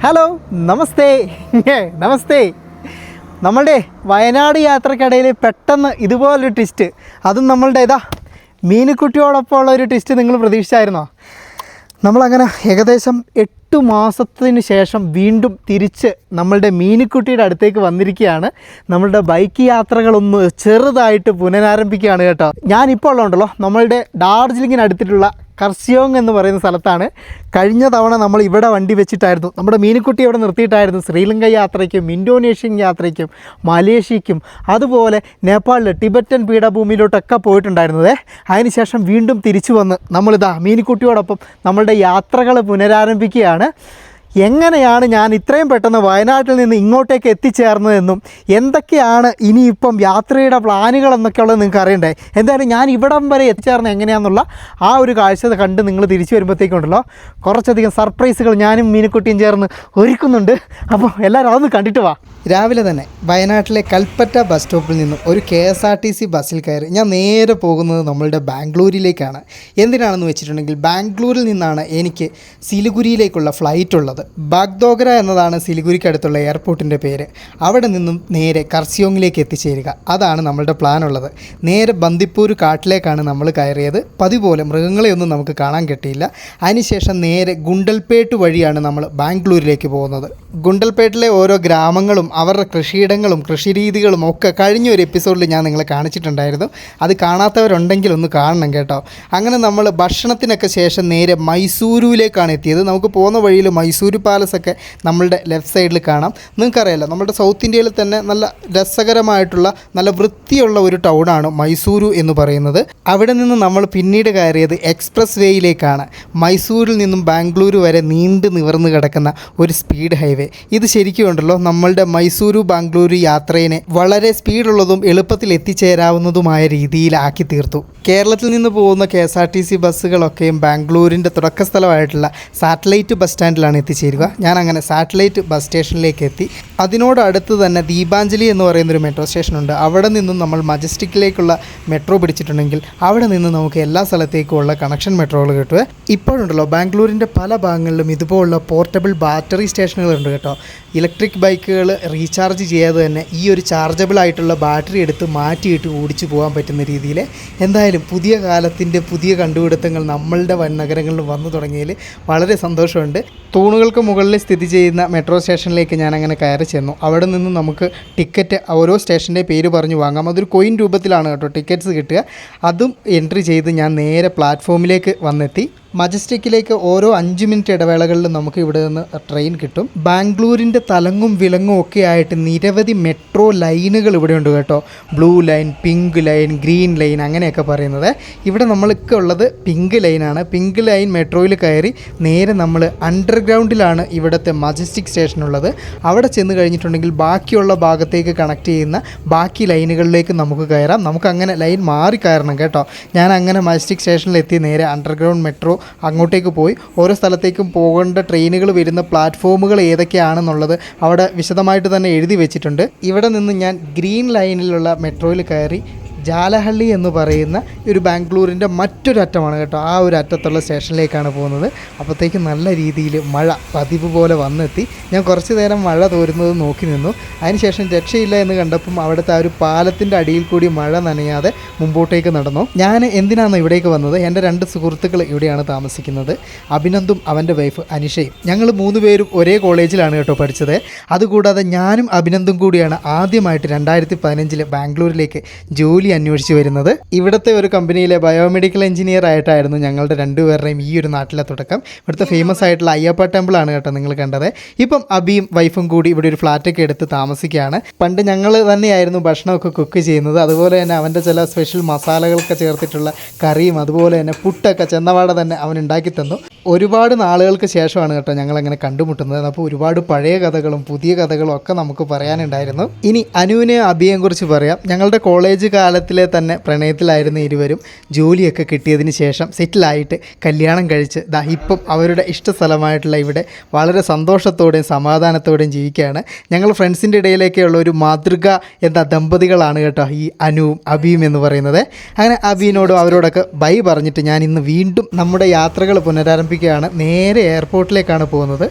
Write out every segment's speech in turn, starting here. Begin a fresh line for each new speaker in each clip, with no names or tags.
Hello നമസ്തേ നമസ്തേ. നമ്മളുടെ വയനാട് യാത്രക്കിടയിൽ പെട്ടെന്ന് ഇതുപോലൊരു ട്വിസ്റ്റ്, അതും നമ്മളുടെ മീനുക്കുട്ടിയോടൊപ്പം ഉള്ള ഒരു ട്വിസ്റ്റ് നിങ്ങൾ പ്രതീക്ഷിച്ചായിരുന്നോ? നമ്മളങ്ങനെ ഏകദേശം 8 മാസത്തിന് ശേഷം വീണ്ടും തിരിച്ച് നമ്മളുടെ മീനുക്കുട്ടിയുടെ അടുത്തേക്ക് വന്നിരിക്കുകയാണ്. നമ്മളുടെ ബൈക്ക് യാത്രകളൊന്ന് ചെറുതായിട്ട് പുനരാരംഭിക്കുകയാണ് കേട്ടോ. ഞാനിപ്പോൾ ഉണ്ടല്ലോ നമ്മളുടെ ഡാർജിലിങ്ങിന് അടുത്തിട്ടുള്ള കർസിയോങ് എന്ന് പറയുന്ന സ്ഥലത്താണ്. കഴിഞ്ഞ തവണ നമ്മൾ ഇവിടെ വണ്ടി വെച്ചിട്ടായിരുന്നു, നമ്മുടെ മീനുക്കുട്ടി ഇവിടെ നിർത്തിയിട്ടായിരുന്നു ശ്രീലങ്ക യാത്രയ്ക്കും ഇന്തോനേഷ്യൻ യാത്രയ്ക്കും മലേഷ്യയ്ക്കും അതുപോലെ നേപ്പാളിൽ ടിബറ്റൻ പീഠഭൂമിയിലോട്ടൊക്കെ പോയിട്ടുണ്ടായിരുന്നത്. അതിനുശേഷം വീണ്ടും തിരിച്ചു വന്ന് നമ്മളിതാ മീനുക്കുട്ടിയോടൊപ്പം നമ്മളുടെ യാത്രകൾ പുനരാരംഭിക്കുകയാണ്. എങ്ങനെയാണ് ഞാൻ ഇത്രയും പെട്ടെന്ന് വയനാട്ടിൽ നിന്ന് ഇങ്ങോട്ടേക്ക് എത്തിച്ചേർന്നതെന്നും എന്തൊക്കെയാണ് ഇനിയിപ്പം യാത്രയുടെ പ്ലാനുകൾ എന്നൊക്കെയുള്ളത് നിങ്ങൾക്ക് അറിയണ്ടേ. എന്തായാലും ഞാൻ ഇവിടം വരെ എത്തിച്ചേർന്നത് എങ്ങനെയാണെന്നുള്ള ആ ഒരു കാഴ്ച കണ്ട് നിങ്ങൾ തിരിച്ചു വരുമ്പോഴത്തേക്കുണ്ടല്ലോ കുറച്ചധികം സർപ്രൈസുകൾ ഞാനും മീനുക്കുട്ടിയും ചേർന്ന് ഒരുക്കുന്നുണ്ട്. അപ്പോൾ എല്ലാവരും അതൊന്ന് കണ്ടിട്ട് വാ. രാവിലെ തന്നെ വയനാട്ടിലെ കൽപ്പറ്റ ബസ് സ്റ്റോപ്പിൽ നിന്നും ഒരു KSRTC ബസ്സിൽ കയറി ഞാൻ നേരെ പോകുന്നത് നമ്മളുടെ ബാംഗ്ലൂരിലേക്കാണ്. എന്തിനാണെന്ന് വെച്ചിട്ടുണ്ടെങ്കിൽ ബാംഗ്ലൂരിൽ നിന്നാണ് എനിക്ക് സിലിഗുരിയിലേക്കുള്ള ഫ്ലൈറ്റ് ഉള്ളത്. ബാഗ്ദോഗ്ര എന്നതാണ് സിലിഗുരിക്കടുത്തുള്ള എയർപോർട്ടിൻ്റെ പേര്. അവിടെ നിന്നും നേരെ കർസിയോങ്ങിലേക്ക് എത്തിച്ചേരുക, അതാണ് നമ്മളുടെ പ്ലാൻ ഉള്ളത്. നേരെ ബന്ദിപ്പൂർ കാട്ടിലേക്കാണ് നമ്മൾ കയറിയത്. പതിപോലെ മൃഗങ്ങളെയൊന്നും നമുക്ക് കാണാൻ കിട്ടിയില്ല. അതിനുശേഷം നേരെ ഗുണ്ടൽപേട്ട് വഴിയാണ് നമ്മൾ ബാംഗ്ലൂരിലേക്ക് പോകുന്നത്. ഗുണ്ടൽപേട്ടിലെ ഓരോ ഗ്രാമങ്ങളും അവരുടെ കൃഷിയിടങ്ങളും കൃഷിരീതികളും ഒക്കെ കഴിഞ്ഞ ഒരു എപ്പിസോഡിൽ ഞാൻ നിങ്ങളെ കാണിച്ചിട്ടുണ്ടായിരുന്നു. അത് കാണാത്തവരുണ്ടെങ്കിൽ ഒന്ന് കാണണം കേട്ടോ. അങ്ങനെ നമ്മൾ ഭക്ഷണത്തിനൊക്കെ ശേഷം നേരെ മൈസൂരുവിലേക്കാണ് എത്തിയത്. നമുക്ക് പോകുന്ന വഴിയിൽ മൈസൂരു പാലസൊക്കെ നമ്മളുടെ ലെഫ്റ്റ് സൈഡിൽ കാണാം. നിങ്ങൾക്കറിയാലോ, നമ്മുടെ സൗത്ത് ഇന്ത്യയിൽ തന്നെ നല്ല രസകരമായിട്ടുള്ള നല്ല വൃത്തിയുള്ള ഒരു ടൗണാണ് മൈസൂരു എന്ന് പറയുന്നത്. അവിടെ നിന്ന് നമ്മൾ പിന്നീട് കയറിയത് എക്സ്പ്രസ് വേയിലേക്കാണ്. മൈസൂരിൽ നിന്നും ബാംഗ്ലൂരു വരെ നീണ്ടു നിവർന്ന് കിടക്കുന്ന ഒരു സ്പീഡ് ഹൈവേ. ഇത് ശരിക്കും ഉണ്ടല്ലോ നമ്മളുടെ മൈസൂരു ബാംഗ്ലൂരു യാത്രയെ വളരെ സ്പീഡുള്ളതും എളുപ്പത്തിൽ എത്തിച്ചേരാവുന്നതുമായ രീതിയിലാക്കി തീർത്തു. കേരളത്തിൽ നിന്ന് പോകുന്ന KSRTC ബസ്സുകളൊക്കെയും ബാംഗ്ലൂരിൻ്റെ തുടക്ക സ്ഥലമായിട്ടുള്ള സാറ്റലൈറ്റ് ബസ് സ്റ്റാൻഡിലാണ് എത്തിച്ചേരുക. ഞാൻ അങ്ങനെ സാറ്റലൈറ്റ് ബസ് സ്റ്റേഷനിലേക്ക് എത്തി. അതിനോടടുത്ത് തന്നെ ദീപാഞ്ജലി എന്ന് പറയുന്നൊരു മെട്രോ സ്റ്റേഷനുണ്ട്. അവിടെ നിന്നും നമ്മൾ മജസ്റ്റിക്കിലേക്കുള്ള മെട്രോ പിടിച്ചിട്ടുണ്ടെങ്കിൽ അവിടെ നിന്ന് നമുക്ക് എല്ലാ സ്ഥലത്തേക്കുമുള്ള കണക്ഷൻ മെട്രോകൾ കിട്ടുക. ഇപ്പോഴുണ്ടല്ലോ ബാംഗ്ലൂരിൻ്റെ പല ഭാഗങ്ങളിലും ഇതുപോലുള്ള പോർട്ടബിൾ ബാറ്ററി സ്റ്റേഷനുകളുണ്ട് കേട്ടോ. ഇലക്ട്രിക് ബൈക്കുകൾ റീചാർജ് ചെയ്യാതെ തന്നെ ഈ ഒരു ചാർജബിൾ ആയിട്ടുള്ള ബാറ്ററി എടുത്ത് മാറ്റിയിട്ട് ഓടിച്ചു പോകാൻ പറ്റുന്ന രീതിയിൽ. എന്തായാലും പുതിയ കാലത്തിൻ്റെ പുതിയ കണ്ടുപിടുത്തങ്ങൾ നമ്മളുടെ വൻ നഗരങ്ങളിൽ വന്നു തുടങ്ങിയതിൽ വളരെ സന്തോഷമുണ്ട്. തൂണുകൾക്ക് മുകളിൽ സ്ഥിതി ചെയ്യുന്ന മെട്രോ സ്റ്റേഷനിലേക്ക് ഞാൻ അങ്ങനെ കയറി ചെന്നു. അവിടെ നിന്ന് നമുക്ക് ടിക്കറ്റ് ഓരോ സ്റ്റേഷൻ്റെ പേര് പറഞ്ഞ് വാങ്ങാം. അതൊരു കോയിൻ രൂപത്തിലാണ് കേട്ടോ ടിക്കറ്റ്സ് കിട്ടുക. അതും എൻട്രി ചെയ്ത് ഞാൻ നേരെ പ്ലാറ്റ്ഫോമിലേക്ക് വന്നെത്തി. മജസ്റ്റിക്കിലേക്ക് ഓരോ 5 മിനിറ്റ് ഇടവേളകളിൽ നമുക്ക് ഇവിടെ നിന്ന് ട്രെയിൻ കിട്ടും. ബാംഗ്ലൂരിൻ്റെ തലങ്ങും വിലങ്ങും ഒക്കെ ആയിട്ട് നിരവധി മെട്രോ ലൈനുകൾ ഇവിടെ ഉണ്ട് കേട്ടോ. Blue line, pink line, green line അങ്ങനെയൊക്കെ പറയുന്നത്. ഇവിടെ നമ്മൾക്ക് ഉള്ളത് പിങ്ക് ലൈനാണ്. പിങ്ക് ലൈൻ മെട്രോയിൽ കയറി നേരെ നമ്മൾ അണ്ടർഗ്രൗണ്ടിലാണ് ഇവിടുത്തെ മജസ്റ്റിക് സ്റ്റേഷനുള്ളത്. അവിടെ ചെന്ന് കഴിഞ്ഞിട്ടുണ്ടെങ്കിൽ ബാക്കിയുള്ള ഭാഗത്തേക്ക് കണക്ട് ചെയ്യുന്ന ബാക്കി ലൈനുകളിലേക്ക് നമുക്ക് കയറാം. നമുക്ക് അങ്ങനെ ലൈൻ മാറി കയറണം കേട്ടോ. ഞാൻ അങ്ങനെ മജസ്റ്റിക് സ്റ്റേഷനിലെത്തി നേരെ അണ്ടർഗ്രൗണ്ട് മെട്രോ അങ്ങോട്ടേക്ക് പോയി. ഓരോ സ്ഥലത്തേക്കും പോകേണ്ട ട്രെയിനുകൾ വരുന്ന പ്ലാറ്റ്ഫോമുകൾ ഏതൊക്കെയാണെന്നുള്ളത് അവിടെ വിശദമായിട്ട് തന്നെ എഴുതി വെച്ചിട്ടുണ്ട്. ഇവിടെ നിന്ന് ഞാൻ ഗ്രീൻ ലൈനിലുള്ള മെട്രോയിൽ കയറി ജാലഹള്ളി എന്ന് പറയുന്ന ഒരു ബാംഗ്ലൂരിൻ്റെ മറ്റൊരറ്റമാണ് കേട്ടോ. ആ ഒരു അറ്റത്തുള്ള സ്റ്റേഷനിലേക്കാണ് പോകുന്നത്. അപ്പോഴത്തേക്ക് നല്ല രീതിയിൽ മഴ പതിവ് പോലെ വന്നെത്തി. ഞാൻ കുറച്ച് നേരം മഴ തോരുന്നത് നോക്കി നിന്നു. അതിനുശേഷം രക്ഷയില്ല എന്ന് കണ്ടപ്പം അവിടുത്തെ ആ ഒരു പാലത്തിൻ്റെ അടിയിൽ കൂടി മഴ നനയാതെ മുമ്പോട്ടേക്ക് നടന്നു. ഞാൻ എന്തിനാണ് ഇവിടേക്ക് വന്നത്? എൻ്റെ 2 സുഹൃത്തുക്കൾ ഇവിടെയാണ് താമസിക്കുന്നത്. അഭിനന്ദും അവൻ്റെ വൈഫ് അനിഷയും. ഞങ്ങൾ 3 പേരും ഒരേ കോളേജിലാണ് കേട്ടോ പഠിച്ചത്. അതുകൂടാതെ ഞാനും അഭിനന്ദും കൂടിയാണ് ആദ്യമായിട്ട് 2015 ബാംഗ്ലൂരിലേക്ക് ജോലി അന്വേഷിച്ച് വരുന്നത്. ഇവിടുത്തെ ഒരു കമ്പനിയിലെ ബയോമെഡിക്കൽ എഞ്ചിനീയർ ആയിട്ടായിരുന്നു ഞങ്ങളുടെ 2 പേരുടെയും ഈ ഒരു നാട്ടിലെ തുടക്കം. ഇവിടുത്തെ ഫേമസ് ആയിട്ടുള്ള അയ്യപ്പ ടെമ്പിൾ ആണ് കേട്ടോ നിങ്ങൾ കണ്ടത്. ഇപ്പം അബിയും വൈഫും കൂടി ഇവിടെ ഒരു ഫ്ലാറ്റൊക്കെ എടുത്ത് താമസിക്കുകയാണ്. പണ്ട് ഞങ്ങൾ തന്നെയായിരുന്നു ഭക്ഷണമൊക്കെ കുക്ക് ചെയ്യുന്നത്. അതുപോലെ തന്നെ അവൻ്റെ ചില സ്പെഷ്യൽ മസാലകളൊക്കെ ചേർത്തിട്ടുള്ള കറിയും അതുപോലെ തന്നെ പുട്ടൊക്കെ ചെന്നവാട തന്നെ അവൻ ഉണ്ടാക്കി തന്നു. ഒരുപാട് നാളുകൾക്ക് ശേഷമാണ് കേട്ടോ ഞങ്ങളങ്ങനെ കണ്ടുമുട്ടുന്നത്. അപ്പോൾ ഒരുപാട് പഴയ കഥകളും പുതിയ കഥകളും ഒക്കെ നമുക്ക് പറയാനുണ്ടായിരുന്നു. ഇനി അനുവിനെ അബിയെയും കുറിച്ച് പറയാം. ഞങ്ങളുടെ കോളേജ് കാലത്ത് ബാല്യകാലത്തിലെ തന്നെ പ്രണയത്തിലായിരുന്ന ഇരുവരും ജോലിയൊക്കെ കിട്ടിയതിന് ശേഷം സെറ്റിലായിട്ട് കല്യാണം കഴിച്ച് ഇപ്പം അവരുടെ ഇഷ്ടസ്ഥലമായിട്ടുള്ള ഇവിടെ വളരെ സന്തോഷത്തോടെയും സമാധാനത്തോടെയും ജീവിക്കുകയാണ്. ഞങ്ങൾ ഫ്രണ്ട്സിൻ്റെ ഇടയിലേക്കുള്ള ഒരു മാതൃക എന്ന ദമ്പതികളാണ് കേട്ടോ ഈ അനുവും അബിയും എന്ന് പറയുന്നത്. അങ്ങനെ അബിയോടും അവരോടൊക്കെ ബൈ പറഞ്ഞിട്ട് ഞാൻ ഇന്ന് വീണ്ടും നമ്മുടെ യാത്രകൾ പുനരാരംഭിക്കുകയാണ്. നേരെ എയർപോർട്ടിലേക്കാണ് പോകുന്നത്.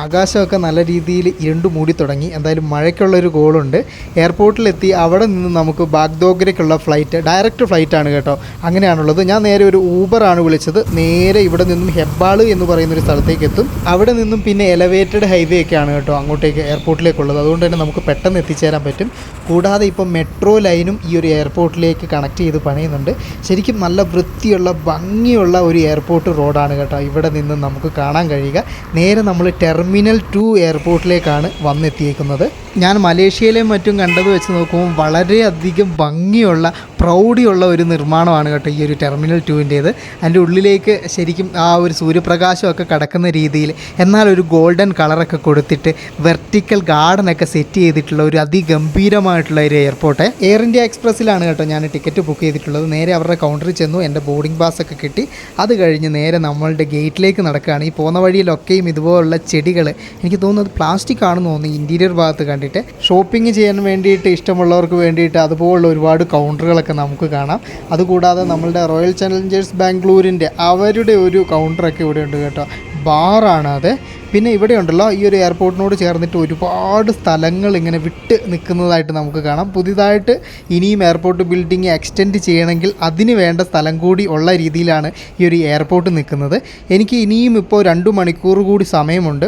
ആകാശമൊക്കെ നല്ല രീതിയിൽ ഇരുണ്ടു മൂടി തുടങ്ങി. എന്തായാലും മഴയ്ക്കുള്ളൊരു ഗോളുണ്ട്. എയർപോർട്ടിലെത്തി അവിടെ നിന്ന് നമുക്ക് ബാഗ്ദോഗ്രയ്ക്കുള്ള ഫ്ലൈറ്റ് ഡയറക്റ്റ് ഫ്ലൈറ്റാണ് കേട്ടോ. അങ്ങനെയാണുള്ളത്. ഞാൻ നേരെ ഒരു ഊബറാണ് വിളിച്ചത്. നേരെ ഇവിടെ നിന്നും ഹെബ്ബാള് എന്ന് പറയുന്നൊരു സ്ഥലത്തേക്ക് എത്തും. അവിടെ നിന്നും പിന്നെ എലവേറ്റഡ് ഹൈവേ ഒക്കെയാണ് കേട്ടോ അങ്ങോട്ടേക്ക് എയർപോർട്ടിലേക്കുള്ളത്. അതുകൊണ്ട് തന്നെ നമുക്ക് പെട്ടെന്ന് എത്തിച്ചേരാൻ പറ്റും. കൂടാതെ ഇപ്പോൾ മെട്രോ ലൈനും ഈ ഒരു എയർപോർട്ടിലേക്ക് കണക്ട് ചെയ്ത് പണിയുന്നുണ്ട്. ശരിക്കും നല്ല വൃത്തിയുള്ള ഭംഗിയുള്ള ഒരു എയർപോർട്ട് റോഡാണ് കേട്ടോ ഇവിടെ നിന്ന് നമുക്ക് കാണാൻ കഴിയുക. നേരെ നമ്മൾ ടെർമിനൽ 2 എയർപോർട്ടിലേക്കാണ് വന്നെത്തിയേക്കുന്നത്. ഞാൻ മലേഷ്യയിലെയും മറ്റും കണ്ടത് വെച്ച് നോക്കുമ്പോൾ വളരെയധികം ഭംഗിയുള്ള പ്രൗഢിയുള്ള ഒരു നിർമ്മാണമാണ് കേട്ടോ ഈ ഒരു ടെർമിനൽ 2-ൻ്റേത്. അതിൻ്റെ ഉള്ളിലേക്ക് ശരിക്കും ആ ഒരു സൂര്യപ്രകാശമൊക്കെ കടക്കുന്ന രീതിയിൽ എന്നാൽ ഒരു ഗോൾഡൻ കളറൊക്കെ കൊടുത്തിട്ട് വെർട്ടിക്കൽ ഗാർഡനൊക്കെ സെറ്റ് ചെയ്തിട്ടുള്ള ഒരു അതിഗംഭീരമായിട്ടുള്ള ഒരു എയർപോർട്ട്. എയർ ഇന്ത്യ എക്സ്പ്രസ്സിലാണ് കേട്ടോ ഞാൻ ടിക്കറ്റ് ബുക്ക് ചെയ്തിട്ടുള്ളത്. നേരെ അവരുടെ കൗണ്ടറിൽ ചെന്നു. എൻ്റെ ബോർഡിംഗ് പാസ്സൊക്കെ കിട്ടി. അത് കഴിഞ്ഞ് നേരെ നമ്മളുടെ ഗേറ്റിലേക്ക് നടക്കുകയാണ്. ഈ പോകുന്ന വഴിയിലൊക്കെയും ഇതുപോലുള്ള ചെടികൾ, എനിക്ക് തോന്നുന്നത് പ്ലാസ്റ്റിക് ആണെന്ന് തോന്നുന്നു ഇൻറ്റീരിയർ ഭാഗത്ത് കണ്ടിട്ട്. ഷോപ്പിംഗ് ചെയ്യാൻ വേണ്ടിയിട്ട് ഇഷ്ടമുള്ളവർക്ക് വേണ്ടിയിട്ട് അതുപോലുള്ള ഒരുപാട് കൗണ്ടറുകളൊക്കെ നമുക്ക് കാണാം. അതുകൂടാതെ നമ്മളുടെ റോയൽ ചലഞ്ചേഴ്സ് ബാംഗ്ലൂരിൻ്റെ അവരുടെ ഒരു കൗണ്ടറൊക്കെ ഇവിടെ ഉണ്ട് കേട്ടോ. ബാറാണ് അത്. പിന്നെ ഇവിടെ ഉണ്ടല്ലോ ഈ ഒരു എയർപോർട്ടിനോട് ചേർന്നിട്ട് ഒരുപാട് സ്ഥലങ്ങൾ ഇങ്ങനെ വിട്ട് നിൽക്കുന്നതായിട്ട് നമുക്ക് കാണാം. പുതിയതായിട്ട് ഇനിയും എയർപോർട്ട് ബിൽഡിംഗ് എക്സ്റ്റെൻഡ് ചെയ്യണമെങ്കിൽ അതിന് വേണ്ട സ്ഥലം കൂടി ഉള്ള രീതിയിലാണ് ഈ ഒരു എയർപോർട്ട് നിൽക്കുന്നത്. എനിക്ക് ഇനിയും ഇപ്പോൾ 2 മണിക്കൂർ കൂടി സമയമുണ്ട്.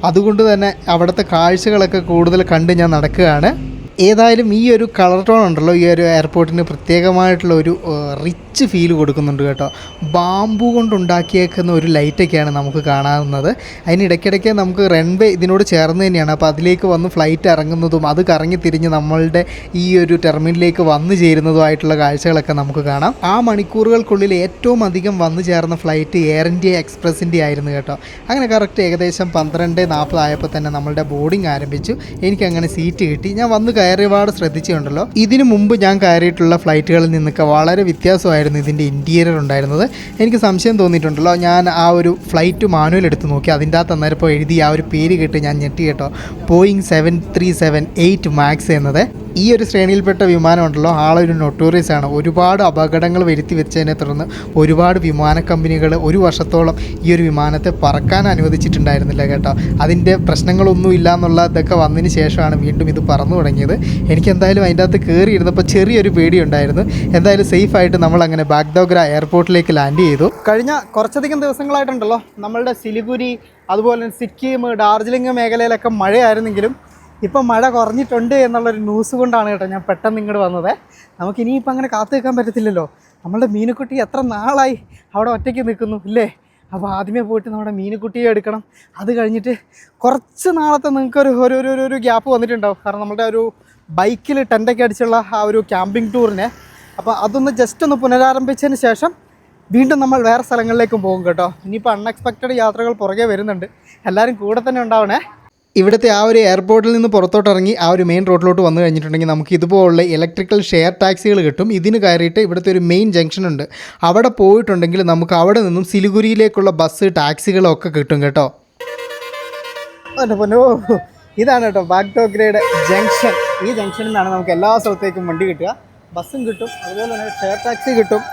അതുകൊണ്ട് തന്നെ അവിടുത്തെ കാഴ്ചകളൊക്കെ കൂടുതൽ കണ്ട് ഞാൻ നടക്കുകയാണ്. ഏതായാലും ഈ ഒരു കളർ ടോൺ ഉണ്ടല്ലോ ഈ ഒരു എയർപോർട്ടിന് പ്രത്യേകമായിട്ടുള്ള ഒരു റിച്ച് ഫീൽ കൊടുക്കുന്നുണ്ട് കേട്ടോ. ബാമ്പു കൊണ്ടുണ്ടാക്കിയേക്കുന്ന ഒരു ലൈറ്റൊക്കെയാണ് നമുക്ക് കാണാവുന്നത്. അതിനിടയ്ക്കിടയ്ക്ക് നമുക്ക് റൺവേ ഇതിനോട് ചേർന്ന് തന്നെയാണ്. അപ്പോൾ അതിലേക്ക് വന്ന് ഫ്ലൈറ്റ് ഇറങ്ങുന്നതും അത് കറങ്ങി തിരിഞ്ഞ് നമ്മളുടെ ഈ ഒരു ടെർമിനലിലേക്ക് വന്നു ചേരുന്നതുമായിട്ടുള്ള കാഴ്ചകളൊക്കെ നമുക്ക് കാണാം. ആ മണിക്കൂറുകൾക്കുള്ളിൽ ഏറ്റവും അധികം വന്നു ചേർന്ന ഫ്ലൈറ്റ് എയർ ഇന്ത്യ എക്സ്പ്രസിൻ്റെ ആയിരുന്നു കേട്ടോ. അങ്ങനെ കറക്റ്റ് ഏകദേശം 12:40 ആയപ്പോൾ തന്നെ നമ്മളുടെ ബോർഡിംഗ് ആരംഭിച്ചു. എനിക്കങ്ങനെ സീറ്റ് കിട്ടി. ഞാൻ വന്ന് കയറിയപാട് ശ്രദ്ധിച്ചിട്ടുണ്ടല്ലോ, ഇതിനു മുമ്പ് ഞാൻ കയറിയിട്ടുള്ള ഫ്ലൈറ്റുകളിൽ നിന്നൊക്കെ വളരെ വ്യത്യാസമായിരുന്നു ഇതിൻ്റെ ഇൻറ്റീരിയർ ഉണ്ടായിരുന്നത്. എനിക്ക് സംശയം തോന്നിയിട്ടുണ്ടല്ലോ. ഞാൻ ആ ഒരു ഫ്ലൈറ്റ് മാനുവൽ എടുത്ത് നോക്കി. അതിൻ്റെ അകത്ത് അന്നേരം ഇപ്പോൾ എഴുതി ആ ഒരു പേര് കേട്ട് ഞാൻ ഞെട്ടി കേട്ടോ. ബോയിങ് 737-8 മാക്സ് എന്നത്. ഈ ഒരു ശ്രേണിയിൽപ്പെട്ട വിമാനമുണ്ടല്ലോ ആളൊരു നൊട്ടോറിയസ് ആണ്. ഒരുപാട് അപകടങ്ങൾ വരുത്തി വെച്ചതിനെ തുടർന്ന് ഒരുപാട് വിമാന കമ്പനികൾ 1 വർഷത്തോളം ഈ ഒരു വിമാനത്തെ പറക്കാൻ അനുവദിച്ചിട്ടുണ്ടായിരുന്നില്ല കേട്ടോ. അതിൻ്റെ പ്രശ്നങ്ങളൊന്നും ഇല്ല എന്നുള്ള ഇതൊക്കെ വന്നതിന് ശേഷമാണ് വീണ്ടും ഇത് പറന്നു തുടങ്ങിയത്. എനിക്ക് എന്തായാലും അതിൻ്റെ അകത്ത് കയറിയിരുന്നപ്പോൾ ചെറിയൊരു പേടിയുണ്ടായിരുന്നു. എന്തായാലും സേഫായിട്ട് നമ്മളങ്ങനെ ബാഗ്ദോഗ്ര എയർപോർട്ടിലേക്ക് ലാൻഡ് ചെയ്തു. കഴിഞ്ഞ കുറച്ചധികം ദിവസങ്ങളായിട്ടുണ്ടല്ലോ നമ്മളുടെ സിലിഗുരി അതുപോലെ സിക്കിം, ഡാർജിലിംഗ് മേഖലയിലൊക്കെ മഴയായിരുന്നെങ്കിലും ഇപ്പം മഴ കുറഞ്ഞിട്ടുണ്ട് എന്നുള്ളൊരു ന്യൂസ് കൊണ്ടാണ് കേട്ടോ ഞാൻ പെട്ടെന്ന് ഇങ്ങോട്ട് വന്നത്. നമുക്കിനിയിപ്പോൾ അങ്ങനെ കാത്തു നിൽക്കാൻ പറ്റത്തില്ലല്ലോ. നമ്മളുടെ മീനുക്കുട്ടി എത്ര നാളായി അവിടെ ഒറ്റയ്ക്ക് നിൽക്കുന്നു ഇല്ലേ. അപ്പോൾ ആദ്യമേ പോയിട്ട് നമ്മുടെ മീനുക്കുട്ടിയെ എടുക്കണം. അത് കഴിഞ്ഞിട്ട് കുറച്ച് നാളത്തെ നിങ്ങൾക്കൊരു ഒരു ഗ്യാപ്പ് വന്നിട്ടുണ്ടാവും. കാരണം നമ്മുടെ ഒരു ബൈക്കിൽ ടെൻ്റൊക്കെ അടിച്ചുള്ള ആ ഒരു ക്യാമ്പിംഗ് ടൂറിനെ. അപ്പോൾ അതൊന്ന് ജസ്റ്റ് ഒന്ന് പുനരാരംഭിച്ചതിന് ശേഷം വീണ്ടും നമ്മൾ വേറെ സ്ഥലങ്ങളിലേക്കും പോകും കേട്ടോ. ഇനിയിപ്പോൾ അൺഎക്സ്പെക്റ്റഡ് യാത്രകൾ പുറകെ വരുന്നുണ്ട്. എല്ലാവരും കൂടെ തന്നെ ഉണ്ടാവണേ. ഇവിടുത്തെ ആ ഒരു എയർപോർട്ടിൽ നിന്ന് പുറത്തോട്ടിറങ്ങി ആ ഒരു മെയിൻ റോഡിലോട്ട് വന്നു കഴിഞ്ഞിട്ടുണ്ടെങ്കിൽ നമുക്ക് ഇതുപോലുള്ള ഇലക്ട്രിക്കൽ ഷെയർ ടാക്സികൾ കിട്ടും. ഇതിന് കയറിയിട്ട് ഇവിടുത്തെ ഒരു മെയിൻ ജംഗ്ഷൻ ഉണ്ട്. അവിടെ പോയിട്ടുണ്ടെങ്കിൽ നമുക്ക് അവിടെ നിന്നും സിലിഗുരിയിലേക്കുള്ള ബസ് ടാക്സികളൊക്കെ കിട്ടും കേട്ടോ. പൊന്നോ, ഇതാണ് കേട്ടോ ബാഗ്ദോഗ്രയുടെ ജംഗ്ഷൻ. ഈ ജംഗ്ഷനിൽ നിന്നാണ് നമുക്ക് എല്ലാ സ്ഥലത്തേക്കും വണ്ടി കിട്ടുക. ബസ്സും കിട്ടും, അതുപോലെ തന്നെ ഷെയർ ടാക്സി കിട്ടും.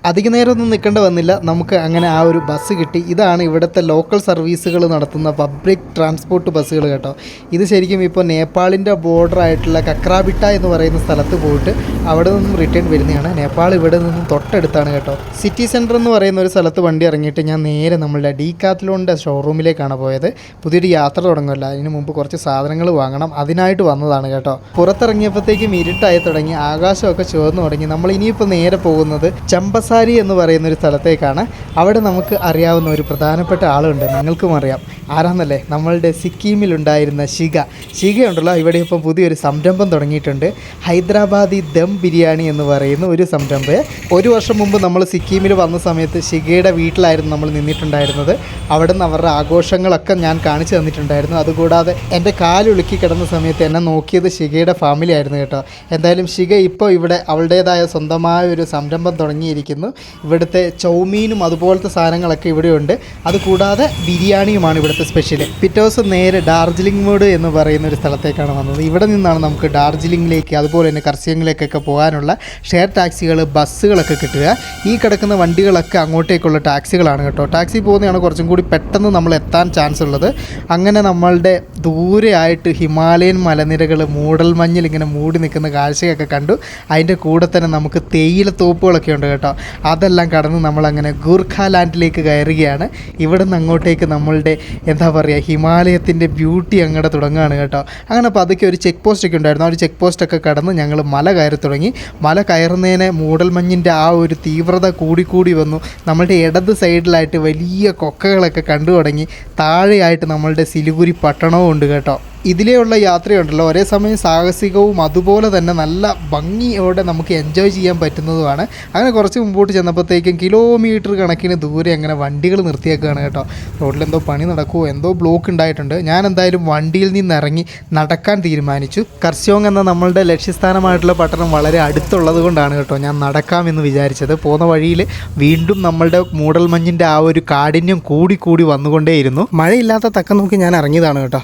അധിക നേരമൊന്നും നിൽക്കേണ്ട വന്നില്ല. നമുക്ക് അങ്ങനെ ആ ഒരു ബസ് കിട്ടി. ഇതാണ് ഇവിടുത്തെ ലോക്കൽ സർവീസുകൾ നടത്തുന്ന പബ്ലിക് ട്രാൻസ്പോർട്ട് ബസ്സുകൾ കേട്ടോ. ഇത് ശരിക്കും ഇപ്പോൾ നേപ്പാളിൻ്റെ ബോർഡറായിട്ടുള്ള കക്രാബിട്ട എന്ന് പറയുന്ന സ്ഥലത്ത് പോയിട്ട് അവിടെ നിന്നും റിട്ടേൺ വരുന്നതാണ്. നേപ്പാൾ ഇവിടെ നിന്നും തൊട്ടടുത്താണ് കേട്ടോ. സിറ്റി സെൻറ്റർ എന്ന് പറയുന്ന ഒരു സ്ഥലത്ത് വണ്ടി ഇറങ്ങിയിട്ട് ഞാൻ നേരെ നമ്മളുടെ ഡീകാത്ലോണിൻ്റെ ഷോറൂമിലേക്കാണ് പോയത്. പുതിയൊരു യാത്ര തുടങ്ങുമല്ല, അതിന് മുമ്പ് കുറച്ച് സാധനങ്ങൾ വാങ്ങണം, അതിനായിട്ട് വന്നതാണ് കേട്ടോ. പുറത്തിറങ്ങിയപ്പോഴത്തേക്കും ഇരുട്ടായി തുടങ്ങി, ആകാശമൊക്കെ ചുവന്നു തുടങ്ങി. നമ്മൾ ഇനിയിപ്പോൾ നേരെ പോകുന്നത് ചമ്പസാരി എന്ന് പറയുന്നൊരു സ്ഥലത്തേക്കാണ്. അവിടെ നമുക്ക് അറിയാവുന്ന ഒരു പ്രധാനപ്പെട്ട ആളുണ്ട്, നിങ്ങൾക്കും അറിയാം ആരാന്നല്ലേ, നമ്മളുടെ സിക്കിമിലുണ്ടായിരുന്ന ഷിഗ ഉണ്ടല്ലോ. ഇവിടെ ഇപ്പം പുതിയൊരു സംരംഭം തുടങ്ങിയിട്ടുണ്ട്. ഹൈദരാബാദി ദം ബിരിയാണി എന്ന് പറയുന്ന ഒരു സംരംഭം. ഒരു വർഷം മുമ്പ് നമ്മൾ സിക്കിമിൽ വന്ന സമയത്ത് ഷിഗയുടെ വീട്ടിലായിരുന്നു നമ്മൾ നിന്നിട്ടുണ്ടായിരുന്നത്. അവിടെ നിന്ന് അവരുടെ ആഘോഷങ്ങളൊക്കെ ഞാൻ കാണിച്ചു തന്നിട്ടുണ്ടായിരുന്നു. അതുകൂടാതെ എൻ്റെ കാലൊളുക്കി കിടന്ന സമയത്ത് എന്നെ നോക്കിയത് ഷിഗയുടെ ഫാമിലി ആയിരുന്നു കേട്ടോ. എന്തായാലും ഷിഗ ഇപ്പോൾ ഇവിടെ അവളുടേതായ സ്വന്തമായ ഒരു സംരംഭം തുടങ്ങിയിരിക്കുന്നു. ഇവിടുത്തെ ചൗമീനും അതുപോലത്തെ സാധനങ്ങളൊക്കെ ഇവിടെയുണ്ട്. അതുകൂടാതെ ബിരിയാണിയുമാണ് ഇവിടുത്തെ സ്പെഷ്യൽ. പിറ്റേ ദിവസം നേരെ ഡാർജിലിംഗ് മോഡ് എന്ന് പറയുന്ന ഒരു സ്ഥലത്തേക്കാണ് വന്നത്. ഇവിടെ നിന്നാണ് നമുക്ക് ഡാർജിലിംഗിലേക്ക് അതുപോലെ തന്നെ കർസിയങ്ങിലേക്കൊക്കെ പോകാനുള്ള ഷെയർ ടാക്സികൾ, ബസ്സുകളൊക്കെ കിട്ടുക. ഈ കിടക്കുന്ന വണ്ടികളൊക്കെ അങ്ങോട്ടേക്കുള്ള ടാക്സികളാണ് കേട്ടോ. ടാക്സി പോകുന്നതാണ് കുറച്ചും കൂടി പെട്ടെന്ന് നമ്മൾ എത്താൻ ചാൻസ് ഉള്ളത്. അങ്ങനെ നമ്മളുടെ ദൂരെയായിട്ട് ഹിമാലയൻ മലനിരകൾ മൂടൽമഞ്ഞിൽ ഇങ്ങനെ മൂടി നിൽക്കുന്ന കാഴ്ചയൊക്കെ കണ്ടു. അതിൻ്റെ കൂടെ തന്നെ നമുക്ക് തേയില തോപ്പുകളൊക്കെ ഉണ്ട് കേട്ടോ. അതെല്ലാം കടന്ന് നമ്മളങ്ങനെ ഗൂർഖാലാൻഡിലേക്ക് കയറുകയാണ്. ഇവിടെ നിന്ന് അങ്ങോട്ടേക്ക് നമ്മളുടെ എന്താ പറയുക, ഹിമാലയത്തിൻ്റെ ബ്യൂട്ടി അങ്ങോട്ട് തുടങ്ങുകയാണ് കേട്ടോ. അങ്ങനെ പതുക്കെ ഒരു ചെക്ക് പോസ്റ്റൊക്കെ ഉണ്ടായിരുന്നു. ആ ഒരു ചെക്ക് പോസ്റ്റൊക്കെ കടന്ന് ഞങ്ങൾ മല കയറി തുടങ്ങി. മല കയറുന്നതിന് മൂടൽമഞ്ഞിൻ്റെ ആ ഒരു തീവ്രത കൂടി വന്നു. നമ്മളുടെ ഇടത് സൈഡിലായിട്ട് വലിയ കൊക്കകളൊക്കെ കണ്ടു തുടങ്ങി. താഴെയായിട്ട് നമ്മളുടെ സിലിഗുരി പട്ടണവും ഉണ്ട് കേട്ടോ. ഇതിലെയുള്ള യാത്രയുണ്ടല്ലോ ഒരേ സമയം സാഹസികവും അതുപോലെ തന്നെ നല്ല ഭംഗിയോടെ നമുക്ക് എൻജോയ് ചെയ്യാൻ പറ്റുന്നതുമാണ്. അങ്ങനെ കുറച്ച് മുമ്പോട്ട് ചെന്നപ്പോഴത്തേക്കും കിലോമീറ്റർ കണക്കിന് ദൂരെ അങ്ങനെ വണ്ടികൾ നിർത്തിയേക്കുകയാണ് കേട്ടോ. റോഡിലെന്തോ പണി നടക്കുമോ എന്തോ ബ്ലോക്ക് ഉണ്ടായിട്ടുണ്ട്. ഞാൻ എന്തായാലും വണ്ടിയിൽ നിന്നിറങ്ങി നടക്കാൻ തീരുമാനിച്ചു. കർസിയോങ് എന്ന നമ്മളുടെ ലക്ഷ്യസ്ഥാനമായിട്ടുള്ള പട്ടണം വളരെ അടുത്തുള്ളത് കൊണ്ടാണ് കേട്ടോ ഞാൻ നടക്കാമെന്ന് വിചാരിച്ചത്. പോകുന്ന വഴിയിൽ വീണ്ടും നമ്മളുടെ മൂടൽമഞ്ഞിൻ്റെ ആ ഒരു കാഠിന്യം കൂടി വന്നുകൊണ്ടേയിരുന്നു. മഴയില്ലാത്ത തക്കം നോക്കി ഞാൻ ഇറങ്ങിയതാണ് കേട്ടോ.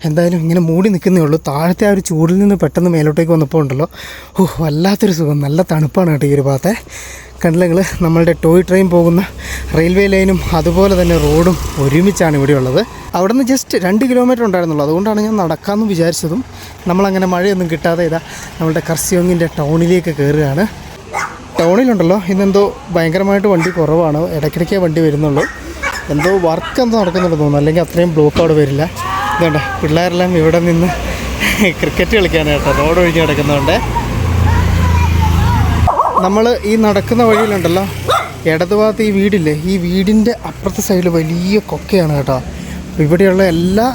എന്തായാലും ഇങ്ങനെ മൂടി നിൽക്കുന്നേ ഉള്ളൂ. താഴത്തെ ആ ഒരു ചൂടിൽ നിന്ന് പെട്ടെന്ന് മേലോട്ടേക്ക് വന്നപ്പോൾ ഉണ്ടല്ലോ, വല്ലാത്തൊരു സുഖം. നല്ല തണുപ്പാണ് കേട്ടോ ഈ ഒരു ഭാഗത്തെ. കണ്ടില്ലെങ്കിൽ നമ്മളുടെ ടോയ് ട്രെയിൻ പോകുന്ന റെയിൽവേ ലൈനും അതുപോലെ തന്നെ റോഡും ഒരുമിച്ചാണ് ഇവിടെ ഉള്ളത്. അവിടെ നിന്ന് ജസ്റ്റ് 2 കിലോമീറ്റർ ഉണ്ടായിരുന്നുള്ളൂ. അതുകൊണ്ടാണ് ഞാൻ നടക്കാമെന്ന് വിചാരിച്ചതും. നമ്മളങ്ങനെ മഴയൊന്നും കിട്ടാതെ ഇതാ നമ്മളുടെ കർസിയോങ്ങിൻ്റെ ടൗണിലേക്ക് കയറുകയാണ്. ടൗണിലുണ്ടല്ലോ ഇന്നെന്തോ ഭയങ്കരമായിട്ട് വണ്ടി കുറവാണ്. ഇടയ്ക്കിടയ്ക്കേ വണ്ടി വരുന്നുള്ളൂ. എന്തോ വർക്ക് എന്തോ നടക്കുന്നുണ്ടെന്ന് തോന്നുന്നു, അല്ലെങ്കിൽ അത്രയും ബ്ലോക്ക് അവിടെ വരില്ല. ഇതുണ്ട് പിള്ളേരെല്ലാം ഇവിടെ നിന്ന് ക്രിക്കറ്റ് കളിക്കാനായിട്ടോ റോഡ് ഒഴിഞ്ഞ് കിടക്കുന്നതുകൊണ്ട്. നമ്മൾ ഈ നടക്കുന്ന വഴിയിലുണ്ടല്ലോ ഇടതുഭാഗത്ത് ഈ വീടില്ലേ, ഈ വീടിൻ്റെ അപ്പുറത്തെ സൈഡിൽ വലിയ കൊക്കയാണ് കേട്ടോ. ഇവിടെയുള്ള എല്ലാ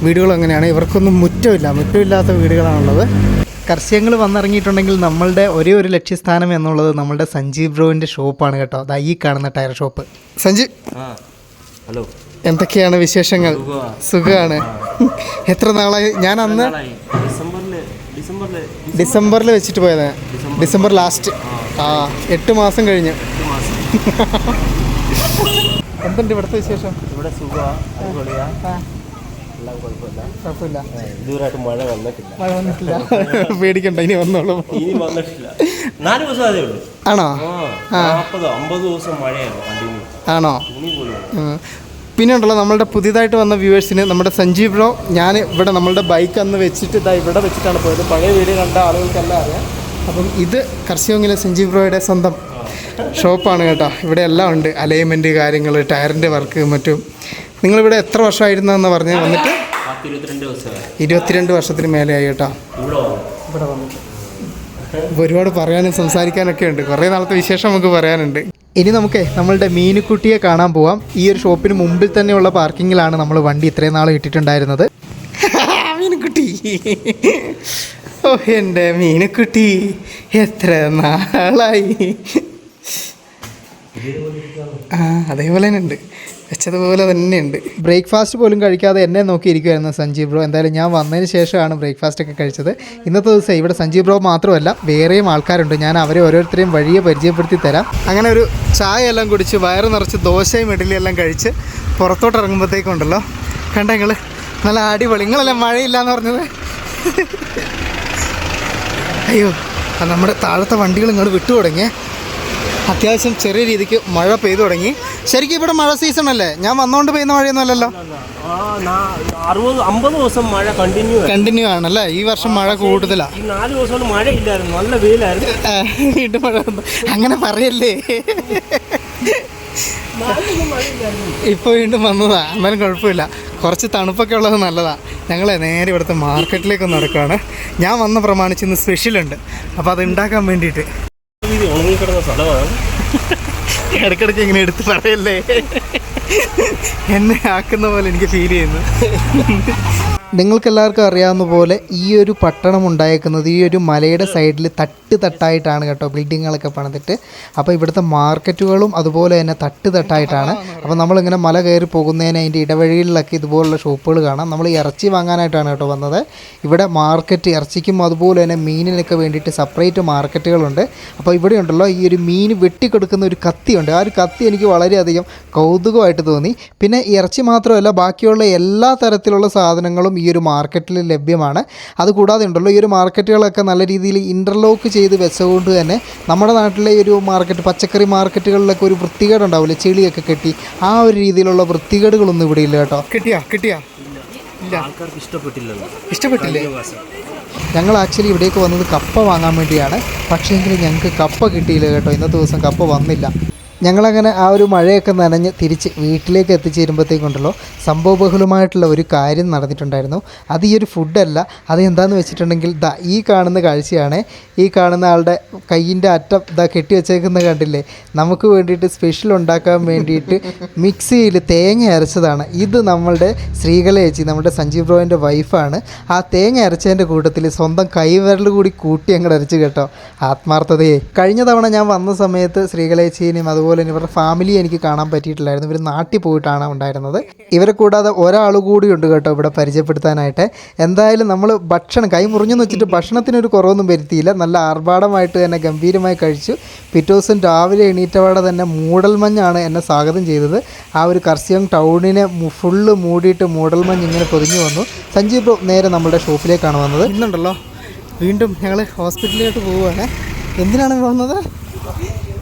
വീടുകളും അങ്ങനെയാണ്. ഇവർക്കൊന്നും മുറ്റമില്ലാത്ത വീടുകളാണുള്ളത്. കർസിയങ്ങൾ വന്നിറങ്ങിയിട്ടുണ്ടെങ്കിൽ നമ്മളുടെ ഒരേ ഒരു ലക്ഷ്യസ്ഥാനം എന്നുള്ളത് നമ്മളുടെ സഞ്ജീവ് ബ്രോവിൻ്റെ ഷോപ്പാണ് കേട്ടോ. അതാ ഈ കാണുന്ന ടയർ ഷോപ്പ്. സഞ്ജീവ്,
ഹലോ,
എന്തൊക്കെയാണ് വിശേഷങ്ങൾ? സുഖമാണ്. എത്ര നാളായി? ഞാൻ അന്ന് ഡിസംബറിൽ വെച്ചിട്ട് പോയത്. December last. 8 മാസം കഴിഞ്ഞ്. എന്തുണ്ട് ഇവിടുത്തെ വിശേഷം?
ഇവിടെ
കുഴപ്പമില്ല.
ഇതുവരെയായിട്ട് മഴ വന്നിട്ടില്ല.
പേടിക്കണ്ട, ഇനി വന്നോളൂ.
ഇനി വന്നിട്ടില്ല. 4 ദിവസം അതേ ഉള്ളൂ.
ആണോ?
40-50 ദിവസം മഴയായിരുന്നു കണ്ടിന്യൂ.
ആണോ? പിന്നെ ഉണ്ടല്ലോ നമ്മളുടെ പുതിയതായിട്ട് വന്ന വ്യൂവേഴ്സിന് നമ്മുടെ സഞ്ജീവ് ബ്രോ, ഞാൻ ഇവിടെ നമ്മളുടെ ബൈക്ക് അന്ന് വെച്ചിട്ട് ഇതാ ഇവിടെ വെച്ചിട്ടാണ് പോയത്. പഴയ വീഡിയോ കണ്ട ആളുകൾക്കെല്ലാം അറിയാം. അപ്പം ഇത് കർസിയോങ്ങിലെ സഞ്ജീവ് ബ്രോയുടെ സ്വന്തം ഷോപ്പാണ് കേട്ടോ. ഇവിടെ എല്ലാം ഉണ്ട്, അലൈൻമെൻറ്റ് കാര്യങ്ങൾ, ടയറിൻ്റെ വർക്ക് മറ്റും. നിങ്ങളിവിടെ എത്ര വർഷമായിരുന്നെന്ന് പറഞ്ഞ് വന്നിട്ട്? 22 വർഷത്തിന് മേലെയായി കേട്ടോ ഇവിടെ വന്നിട്ട്. ഒരുപാട് പറയാനും സംസാരിക്കാനൊക്കെ ഉണ്ട്. കുറേ നാളത്തെ വിശേഷം നമുക്ക് പറയാനുണ്ട്. ഇനി നമുക്ക് നമ്മളുടെ മീനുക്കുട്ടിയെ കാണാൻ പോവാം. ഈ ഒരു ഷോപ്പിന് മുമ്പിൽ തന്നെയുള്ള പാർക്കിങ്ങിലാണ് നമ്മൾ വണ്ടി ഇത്രയും നാൾ ഇട്ടിട്ടുണ്ടായിരുന്നത്. മീനുക്കുട്ടി, ഓ എൻ്റെ മീനുക്കുട്ടി, എത്ര നാളായി. അതേപോലെ തന്നെ ഉണ്ട്, വെച്ചതുപോലെ തന്നെയുണ്ട്. ബ്രേക്ക്ഫാസ്റ്റ് പോലും കഴിക്കാതെ എന്നെ നോക്കിയിരിക്കുമായിരുന്നു സഞ്ജീവ് ബ്രോ. എന്തായാലും ഞാൻ വന്നതിന് ശേഷമാണ് ബ്രേക്ക്ഫാസ്റ്റൊക്കെ കഴിച്ചത്. ഇന്നത്തെ ദിവസം ഇവിടെ സഞ്ജീവ് ബ്രോ മാത്രമല്ല വേറെയും ആൾക്കാരുണ്ട്. ഞാൻ അവരെ ഓരോരുത്തരെയും വഴിയെ പരിചയപ്പെടുത്തി തരാം. അങ്ങനെ ഒരു ചായ എല്ലാം കുടിച്ച് വയറ് നിറച്ച് ദോശയും ഇഡ്ഡലിയും എല്ലാം കഴിച്ച് പുറത്തോട്ട് ഇറങ്ങുമ്പോഴത്തേക്കുണ്ടല്ലോ കണ്ട നിങ്ങൾ നല്ല അടിപൊളി. നിങ്ങളല്ലേ മഴയില്ലാന്ന് പറഞ്ഞത്? അയ്യോ, നമ്മുടെ താഴത്തെ വണ്ടികൾ ഇങ്ങോട്ട് വിട്ടു തുടങ്ങിയേ. അത്യാവശ്യം ചെറിയ രീതിക്ക് മഴ പെയ്തു തുടങ്ങി. ശരിക്കും ഇവിടെ മഴ സീസൺ അല്ലേ? ഞാൻ വന്നുകൊണ്ട് പെയ്യുന്ന മഴയൊന്നും അല്ലല്ലോ.
60-50 ദിവസം മഴ കണ്ടിന്യൂ
ആണല്ലേ? ഈ വർഷം മഴ കൂടുതലാണ്.
4 ദിവസം മഴ ഇല്ലായിരുന്നു, നല്ല വെയിലായിരുന്നു.
വീണ്ടും മഴ വന്നു. അങ്ങനെ പറയല്ലേ, ഇപ്പോൾ വീണ്ടും വന്നതാ. എന്നാലും കുഴപ്പമില്ല, കുറച്ച് തണുപ്പൊക്കെ ഉള്ളത് നല്ലതാണ്. ഞങ്ങൾ നേരെ ഇവിടുത്തെ മാർക്കറ്റിലേക്ക് നടക്കുകയാണ്. ഞാൻ വന്ന പ്രമാണിച്ച് ഇന്ന് സ്പെഷ്യലുണ്ട്, അപ്പോൾ അത് ഉണ്ടാക്കാൻ വേണ്ടിയിട്ട്.
ഉണങ്ങിക്കിടന്ന സ്ഥലമാണ്.
ഇടയ്ക്കിടയ്ക്ക് ഇങ്ങനെ എടുത്ത് പറയല്ലേ, എന്നെ ആക്കുന്ന പോലെ എനിക്ക് ഫീൽ ചെയ്യുന്നു. നിങ്ങൾക്കെല്ലാവർക്കും അറിയാവുന്ന പോലെ ഈ ഒരു പട്ടണം ഉണ്ടായേക്കുന്നത് ഈ ഒരു മലയുടെ സൈഡിൽ തട്ടായിട്ടാണ് കേട്ടോ ബിൽഡിങ്ങുകളൊക്കെ പണിതിട്ട്. അപ്പോൾ ഇവിടുത്തെ മാർക്കറ്റുകളും അതുപോലെ തന്നെ തട്ടായിട്ടാണ്. അപ്പോൾ നമ്മളിങ്ങനെ മല കയറി പോകുന്നതിന് അതിൻ്റെ ഇടവഴികളിലൊക്കെ ഇതുപോലുള്ള ഷോപ്പുകൾ കാണാം. നമ്മൾ ഇറച്ചി വാങ്ങാനായിട്ടാണ് കേട്ടോ വന്നത്. ഇവിടെ മാർക്കറ്റ് ഇറച്ചിക്കും അതുപോലെ തന്നെ മീനിനൊക്കെ വേണ്ടിയിട്ട് സെപ്പറേറ്റ് മാർക്കറ്റുകളുണ്ട്. അപ്പോൾ ഇവിടെ ഉണ്ടല്ലോ ഈ ഒരു മീൻ വെട്ടിക്കൊടുക്കുന്ന ഒരു കത്തിയുണ്ട്. ആ ഒരു കത്തി എനിക്ക് വളരെയധികം കൗതുകമായിട്ട് തോന്നി. പിന്നെ ഇറച്ചി മാത്രമല്ല ബാക്കിയുള്ള എല്ലാ തരത്തിലുള്ള സാധനങ്ങളും ഈ ഒരു മാർക്കറ്റിൽ ലഭ്യമാണ്. അതുകൂടാതെ ഉണ്ടല്ലോ ഈ ഒരു മാർക്കറ്റുകളൊക്കെ നല്ല രീതിയിൽ ഇൻ്റർലോക്ക് ചെയ്ത് വെച്ചതുകൊണ്ട് തന്നെ നമ്മുടെ നാട്ടിലെ ഈ ഒരു മാർക്കറ്റ് പച്ചക്കറി മാർക്കറ്റുകളിലൊക്കെ ഒരു വൃത്തികേടുണ്ടാവില്ല, ചെളിയൊക്കെ കെട്ടി, ആ ഒരു രീതിയിലുള്ള വൃത്തികേടുകളൊന്നും ഇവിടെ ഇല്ല കേട്ടോ. കിട്ടിയാ
ആൾക്കാർക്ക്
ഇഷ്ടപ്പെട്ടില്ലേ? ഞങ്ങൾ ആക്ച്വലി ഇവിടേക്ക് വന്നത് കപ്പ വാങ്ങാൻ വേണ്ടിയാണ്. പക്ഷേങ്കിൽ ഞങ്ങൾക്ക് കപ്പ കിട്ടിയില്ല കേട്ടോ. ഇന്നത്തെ ദിവസം കപ്പ വന്നില്ല. ഞങ്ങളങ്ങനെ ആ ഒരു മഴയൊക്കെ നനഞ്ഞ് തിരിച്ച് വീട്ടിലേക്ക് എത്തിച്ചേരുമ്പോഴത്തേക്കുണ്ടല്ലോ സംഭവബഹുലമായിട്ടുള്ള ഒരു കാര്യം നടന്നിട്ടുണ്ടായിരുന്നു. അത് ഈ ഒരു ഫുഡല്ല, അത് എന്താണെന്ന് വെച്ചിട്ടുണ്ടെങ്കിൽ ഈ കാണുന്ന കാഴ്ചയാണ്. ഈ കാണുന്ന ആളുടെ കയ്യിൻ്റെ അറ്റം കെട്ടി വെച്ചേക്കുന്ന കണ്ടില്ലേ, നമുക്ക് വേണ്ടിയിട്ട് സ്പെഷ്യൽ ഉണ്ടാക്കാൻ വേണ്ടിയിട്ട് മിക്സിയിൽ തേങ്ങ അരച്ചതാണ്. ഇത് നമ്മളുടെ ശ്രീകല ചേച്ചി, നമ്മുടെ സഞ്ജീവ് ബ്രോയിൻ്റെ വൈഫാണ്. ആ തേങ്ങ അരച്ചതിൻ്റെ കൂട്ടത്തിൽ സ്വന്തം കൈവിരൽ കൂടി കൂട്ടി അങ്ങോട്ട് അരച്ച് കേട്ടോ. ആത്മാർത്ഥതയെ കഴിഞ്ഞ തവണ ഞാൻ വന്ന സമയത്ത് ശ്രീകല ചേച്ചീനെയും അതുപോലെ തന്നെ ഇവരുടെ ഫാമിലിയെ എനിക്ക് കാണാൻ പറ്റിയിട്ടില്ലായിരുന്നു. ഇവർ നാട്ടിൽ പോയിട്ടാണ് ഉണ്ടായിരുന്നത്. ഇവരെ കൂടാതെ ഒരാൾ കൂടിയുണ്ട് കേട്ടോ ഇവിടെ പരിചയപ്പെടുത്താനായിട്ട്. എന്തായാലും നമ്മൾ ഭക്ഷണം കൈ മുറിഞ്ഞെന്ന് വെച്ചിട്ട് ഭക്ഷണത്തിനൊരു കുറവൊന്നും വരുത്തിയില്ല. നല്ല ആർഭാടമായിട്ട് തന്നെ ഗംഭീരമായി കഴിച്ചു. പിറ്റേ ദിവസം രാവിലെ എണീറ്റപാടെ തന്നെ മൂടൽമഞ്ഞാണ് എന്നെ സ്വാഗതം ചെയ്തത്. ആ ഒരു കർസിയോങ് ടൗണിനെ ഫുള്ള് മൂടിയിട്ട് മൂടൽമഞ്ഞ് ഇങ്ങനെ പൊതിഞ്ഞു വന്നു. സഞ്ജീവ് ബ്രോ നേരെ നമ്മുടെ ഷോപ്പിലേക്കാണ് വന്നത്. ഇന്നുണ്ടല്ലോ വീണ്ടും ഞങ്ങൾ ഹോസ്പിറ്റലിലോട്ട് പോവുകയാണ്. എന്തിനാണ് പോകുന്നത്?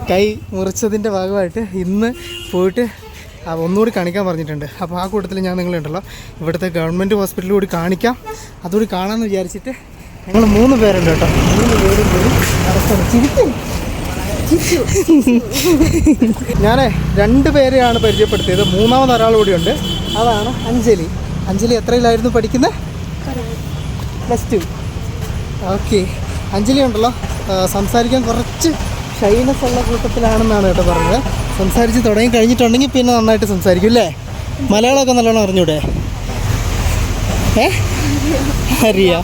കൈ മുറിച്ചതിൻ്റെ ഭാഗമായിട്ട് ഇന്ന് പോയിട്ട് ഒന്നുകൂടി കാണിക്കാൻ പറഞ്ഞിട്ടുണ്ട്. അപ്പോൾ ആ കൂട്ടത്തിൽ ഞാൻ നിങ്ങളുണ്ടല്ലോ ഇവിടുത്തെ ഗവൺമെൻറ് ഹോസ്പിറ്റലിൽ കൂടി കാണിക്കാം. അതുകൂടി കാണാമെന്ന് വിചാരിച്ചിട്ട് ഞങ്ങൾ 3 പേരുണ്ട് കേട്ടോ. 3 പേരും കൂടി ഞാൻ 2 പേരെയാണ് പരിചയപ്പെടുത്തിയത്. 3ാമത് ഒരാൾ കൂടിയുണ്ട്. അതാണ് അഞ്ജലി. അഞ്ജലി എത്രയിലായിരുന്നു പഠിക്കുന്നത്? +2. ഓക്കെ. അഞ്ജലി ഉണ്ടല്ലോ സംസാരിക്കാൻ കുറച്ച് ഷൈനസ് ഉള്ള കൂട്ടത്തിലാണെന്നാണ് കേട്ടോ പറഞ്ഞത്. സംസാരിച്ച് തുടങ്ങി കഴിഞ്ഞിട്ടുണ്ടെങ്കിൽ പിന്നെ നന്നായിട്ട് സംസാരിക്കും അല്ലേ? മലയാളമൊക്കെ നല്ലോണം അറിഞ്ഞൂടെ? അറിയാം.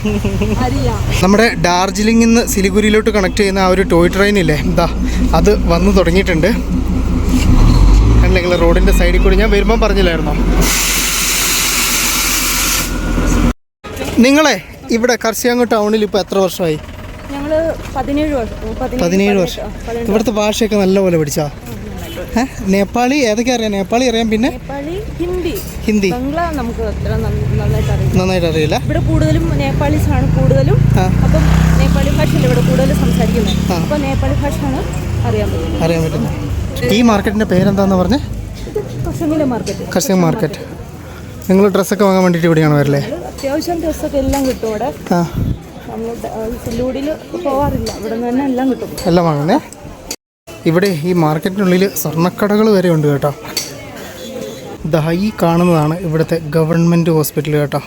നമ്മുടെ ഡാർജിലിംഗിൽ നിന്ന് സിലിഗുരിയിലോട്ട് കണക്ട് ചെയ്യുന്ന ആ ഒരു ടോയ് ട്രെയിനില്ലേ, അത് വന്ന് തുടങ്ങിയിട്ടുണ്ട്. അല്ലെങ്കിൽ റോഡിൻ്റെ സൈഡിൽ കൂടി ഞാൻ വരുമ്പം പറഞ്ഞില്ലായിരുന്നോ? നിങ്ങളെ ഇവിടെ കർസിയോങ് ടൗണിൽ ഇപ്പോൾ എത്ര വർഷമായി? 17 വർഷം. ഇവിടുത്തെ ഭാഷയൊക്കെ നല്ലപോലെ പഠിച്ചാ? നേപ്പാളി ഏതൊക്കെ അറിയാം? നേപ്പാളി അറിയാം, പിന്നെ ഹിന്ദി
നമുക്ക്
നന്നായിട്ട് അറിയില്ല.
ഇവിടെ കൂടുതലും നേപ്പാളീസ് ആണ് കൂടുതലും. അപ്പം നേപ്പാളി ഭാഷയല്ല ഇവിടെ കൂടുതലും സംസാരിക്കുന്നത്. അപ്പോൾ നേപ്പാളി ഭാഷയാണ് അറിയാൻ
പറ്റുന്നത്. ഈ മാർക്കറ്റിൻ്റെ പേരെന്താന്ന് പറഞ്ഞേ? കർസിയോങ് മാർക്കറ്റ്. നിങ്ങൾ ഡ്രസ്സൊക്കെ വാങ്ങാൻ വേണ്ടിയിട്ട് ഇവിടെയാണ് വരല്ലേ?
അത്യാവശ്യം ഡ്രസ്സൊക്കെ എല്ലാം കിട്ടും ഇവിടെ. നമ്മൾ സില്ലൂടിൽ പോവാറില്ല, ഇവിടെ നിന്ന് തന്നെ എല്ലാം കിട്ടും.
എല്ലാം വാങ്ങുന്നേ. ഇവിടെ ഈ മാർക്കറ്റിനുള്ളിൽ സ്വർണ്ണക്കടകൾ വരെ ഉണ്ട് കേട്ടോ. ഈ കാണുന്നതാണ് ഇവിടുത്തെ ഗവൺമെൻറ് ഹോസ്പിറ്റൽ കേട്ടോ.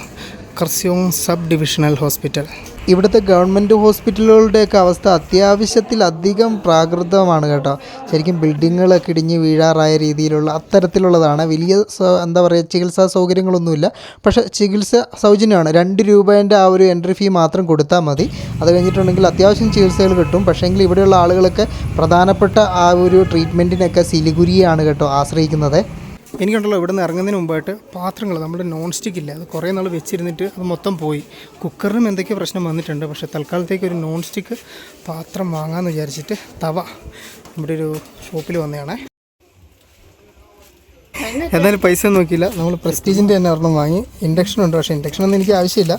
കർസിയോങ് സബ് ഡിവിഷണൽ ഹോസ്പിറ്റൽ. ഇവിടുത്തെ ഗവൺമെൻറ് ഹോസ്പിറ്റലുകളുടെയൊക്കെ അവസ്ഥ അത്യാവശ്യത്തിലധികം പ്രാകൃതമാണ് കേട്ടോ. ശരിക്കും ബിൽഡിങ്ങുകളൊക്കെ ഇടിഞ്ഞ് വീഴാറായ രീതിയിലുള്ള അത്തരത്തിലുള്ളതാണ്. വലിയ എന്താ പറയുക ചികിത്സാ സൗകര്യങ്ങളൊന്നുമില്ല. പക്ഷേ ചികിത്സ സൗജന്യമാണ്. 2 രൂപേൻ്റെ ആ ഒരു എൻട്രി ഫീ മാത്രം കൊടുത്താൽ മതി. അത് കഴിഞ്ഞിട്ടുണ്ടെങ്കിൽ അത്യാവശ്യം ചികിത്സകൾ കിട്ടും. പക്ഷേങ്കിൽ ഇവിടെയുള്ള ആളുകളൊക്കെ പ്രധാനപ്പെട്ട ആ ഒരു ട്രീറ്റ്മെൻറ്റിനൊക്കെ സിലിഗുരിയാണ് കേട്ടോ ആശ്രയിക്കുന്നത്. എനിക്കുണ്ടല്ലോ ഇവിടെ നിന്ന് ഇറങ്ങുന്നതിന് മുമ്പായിട്ട് പാത്രങ്ങൾ നമ്മുടെ നോൺ സ്റ്റിക്ക് ഇല്ല, അത് കുറേ നാൾ വെച്ചിരുന്നിട്ട് അത് മൊത്തം പോയി. കുക്കറിനും എന്തൊക്കെയോ പ്രശ്നം വന്നിട്ടുണ്ട്. പക്ഷേ തൽക്കാലത്തേക്ക് ഒരു നോൺ സ്റ്റിക്ക് പാത്രം വാങ്ങാമെന്ന് വിചാരിച്ചിട്ട് തവ നമ്മുടെ ഒരു ഷോപ്പിൽ വന്നതാണേ. എന്തായാലും പൈസ നോക്കിയില്ല. നമ്മൾ പ്രസ്റ്റീജിൻ്റെ തന്നെ ഒരെണ്ണം വാങ്ങി. ഇൻഡക്ഷൻ ഉണ്ട്, പക്ഷേ ഇൻഡക്ഷനൊന്നും എനിക്ക് ആവശ്യമില്ല.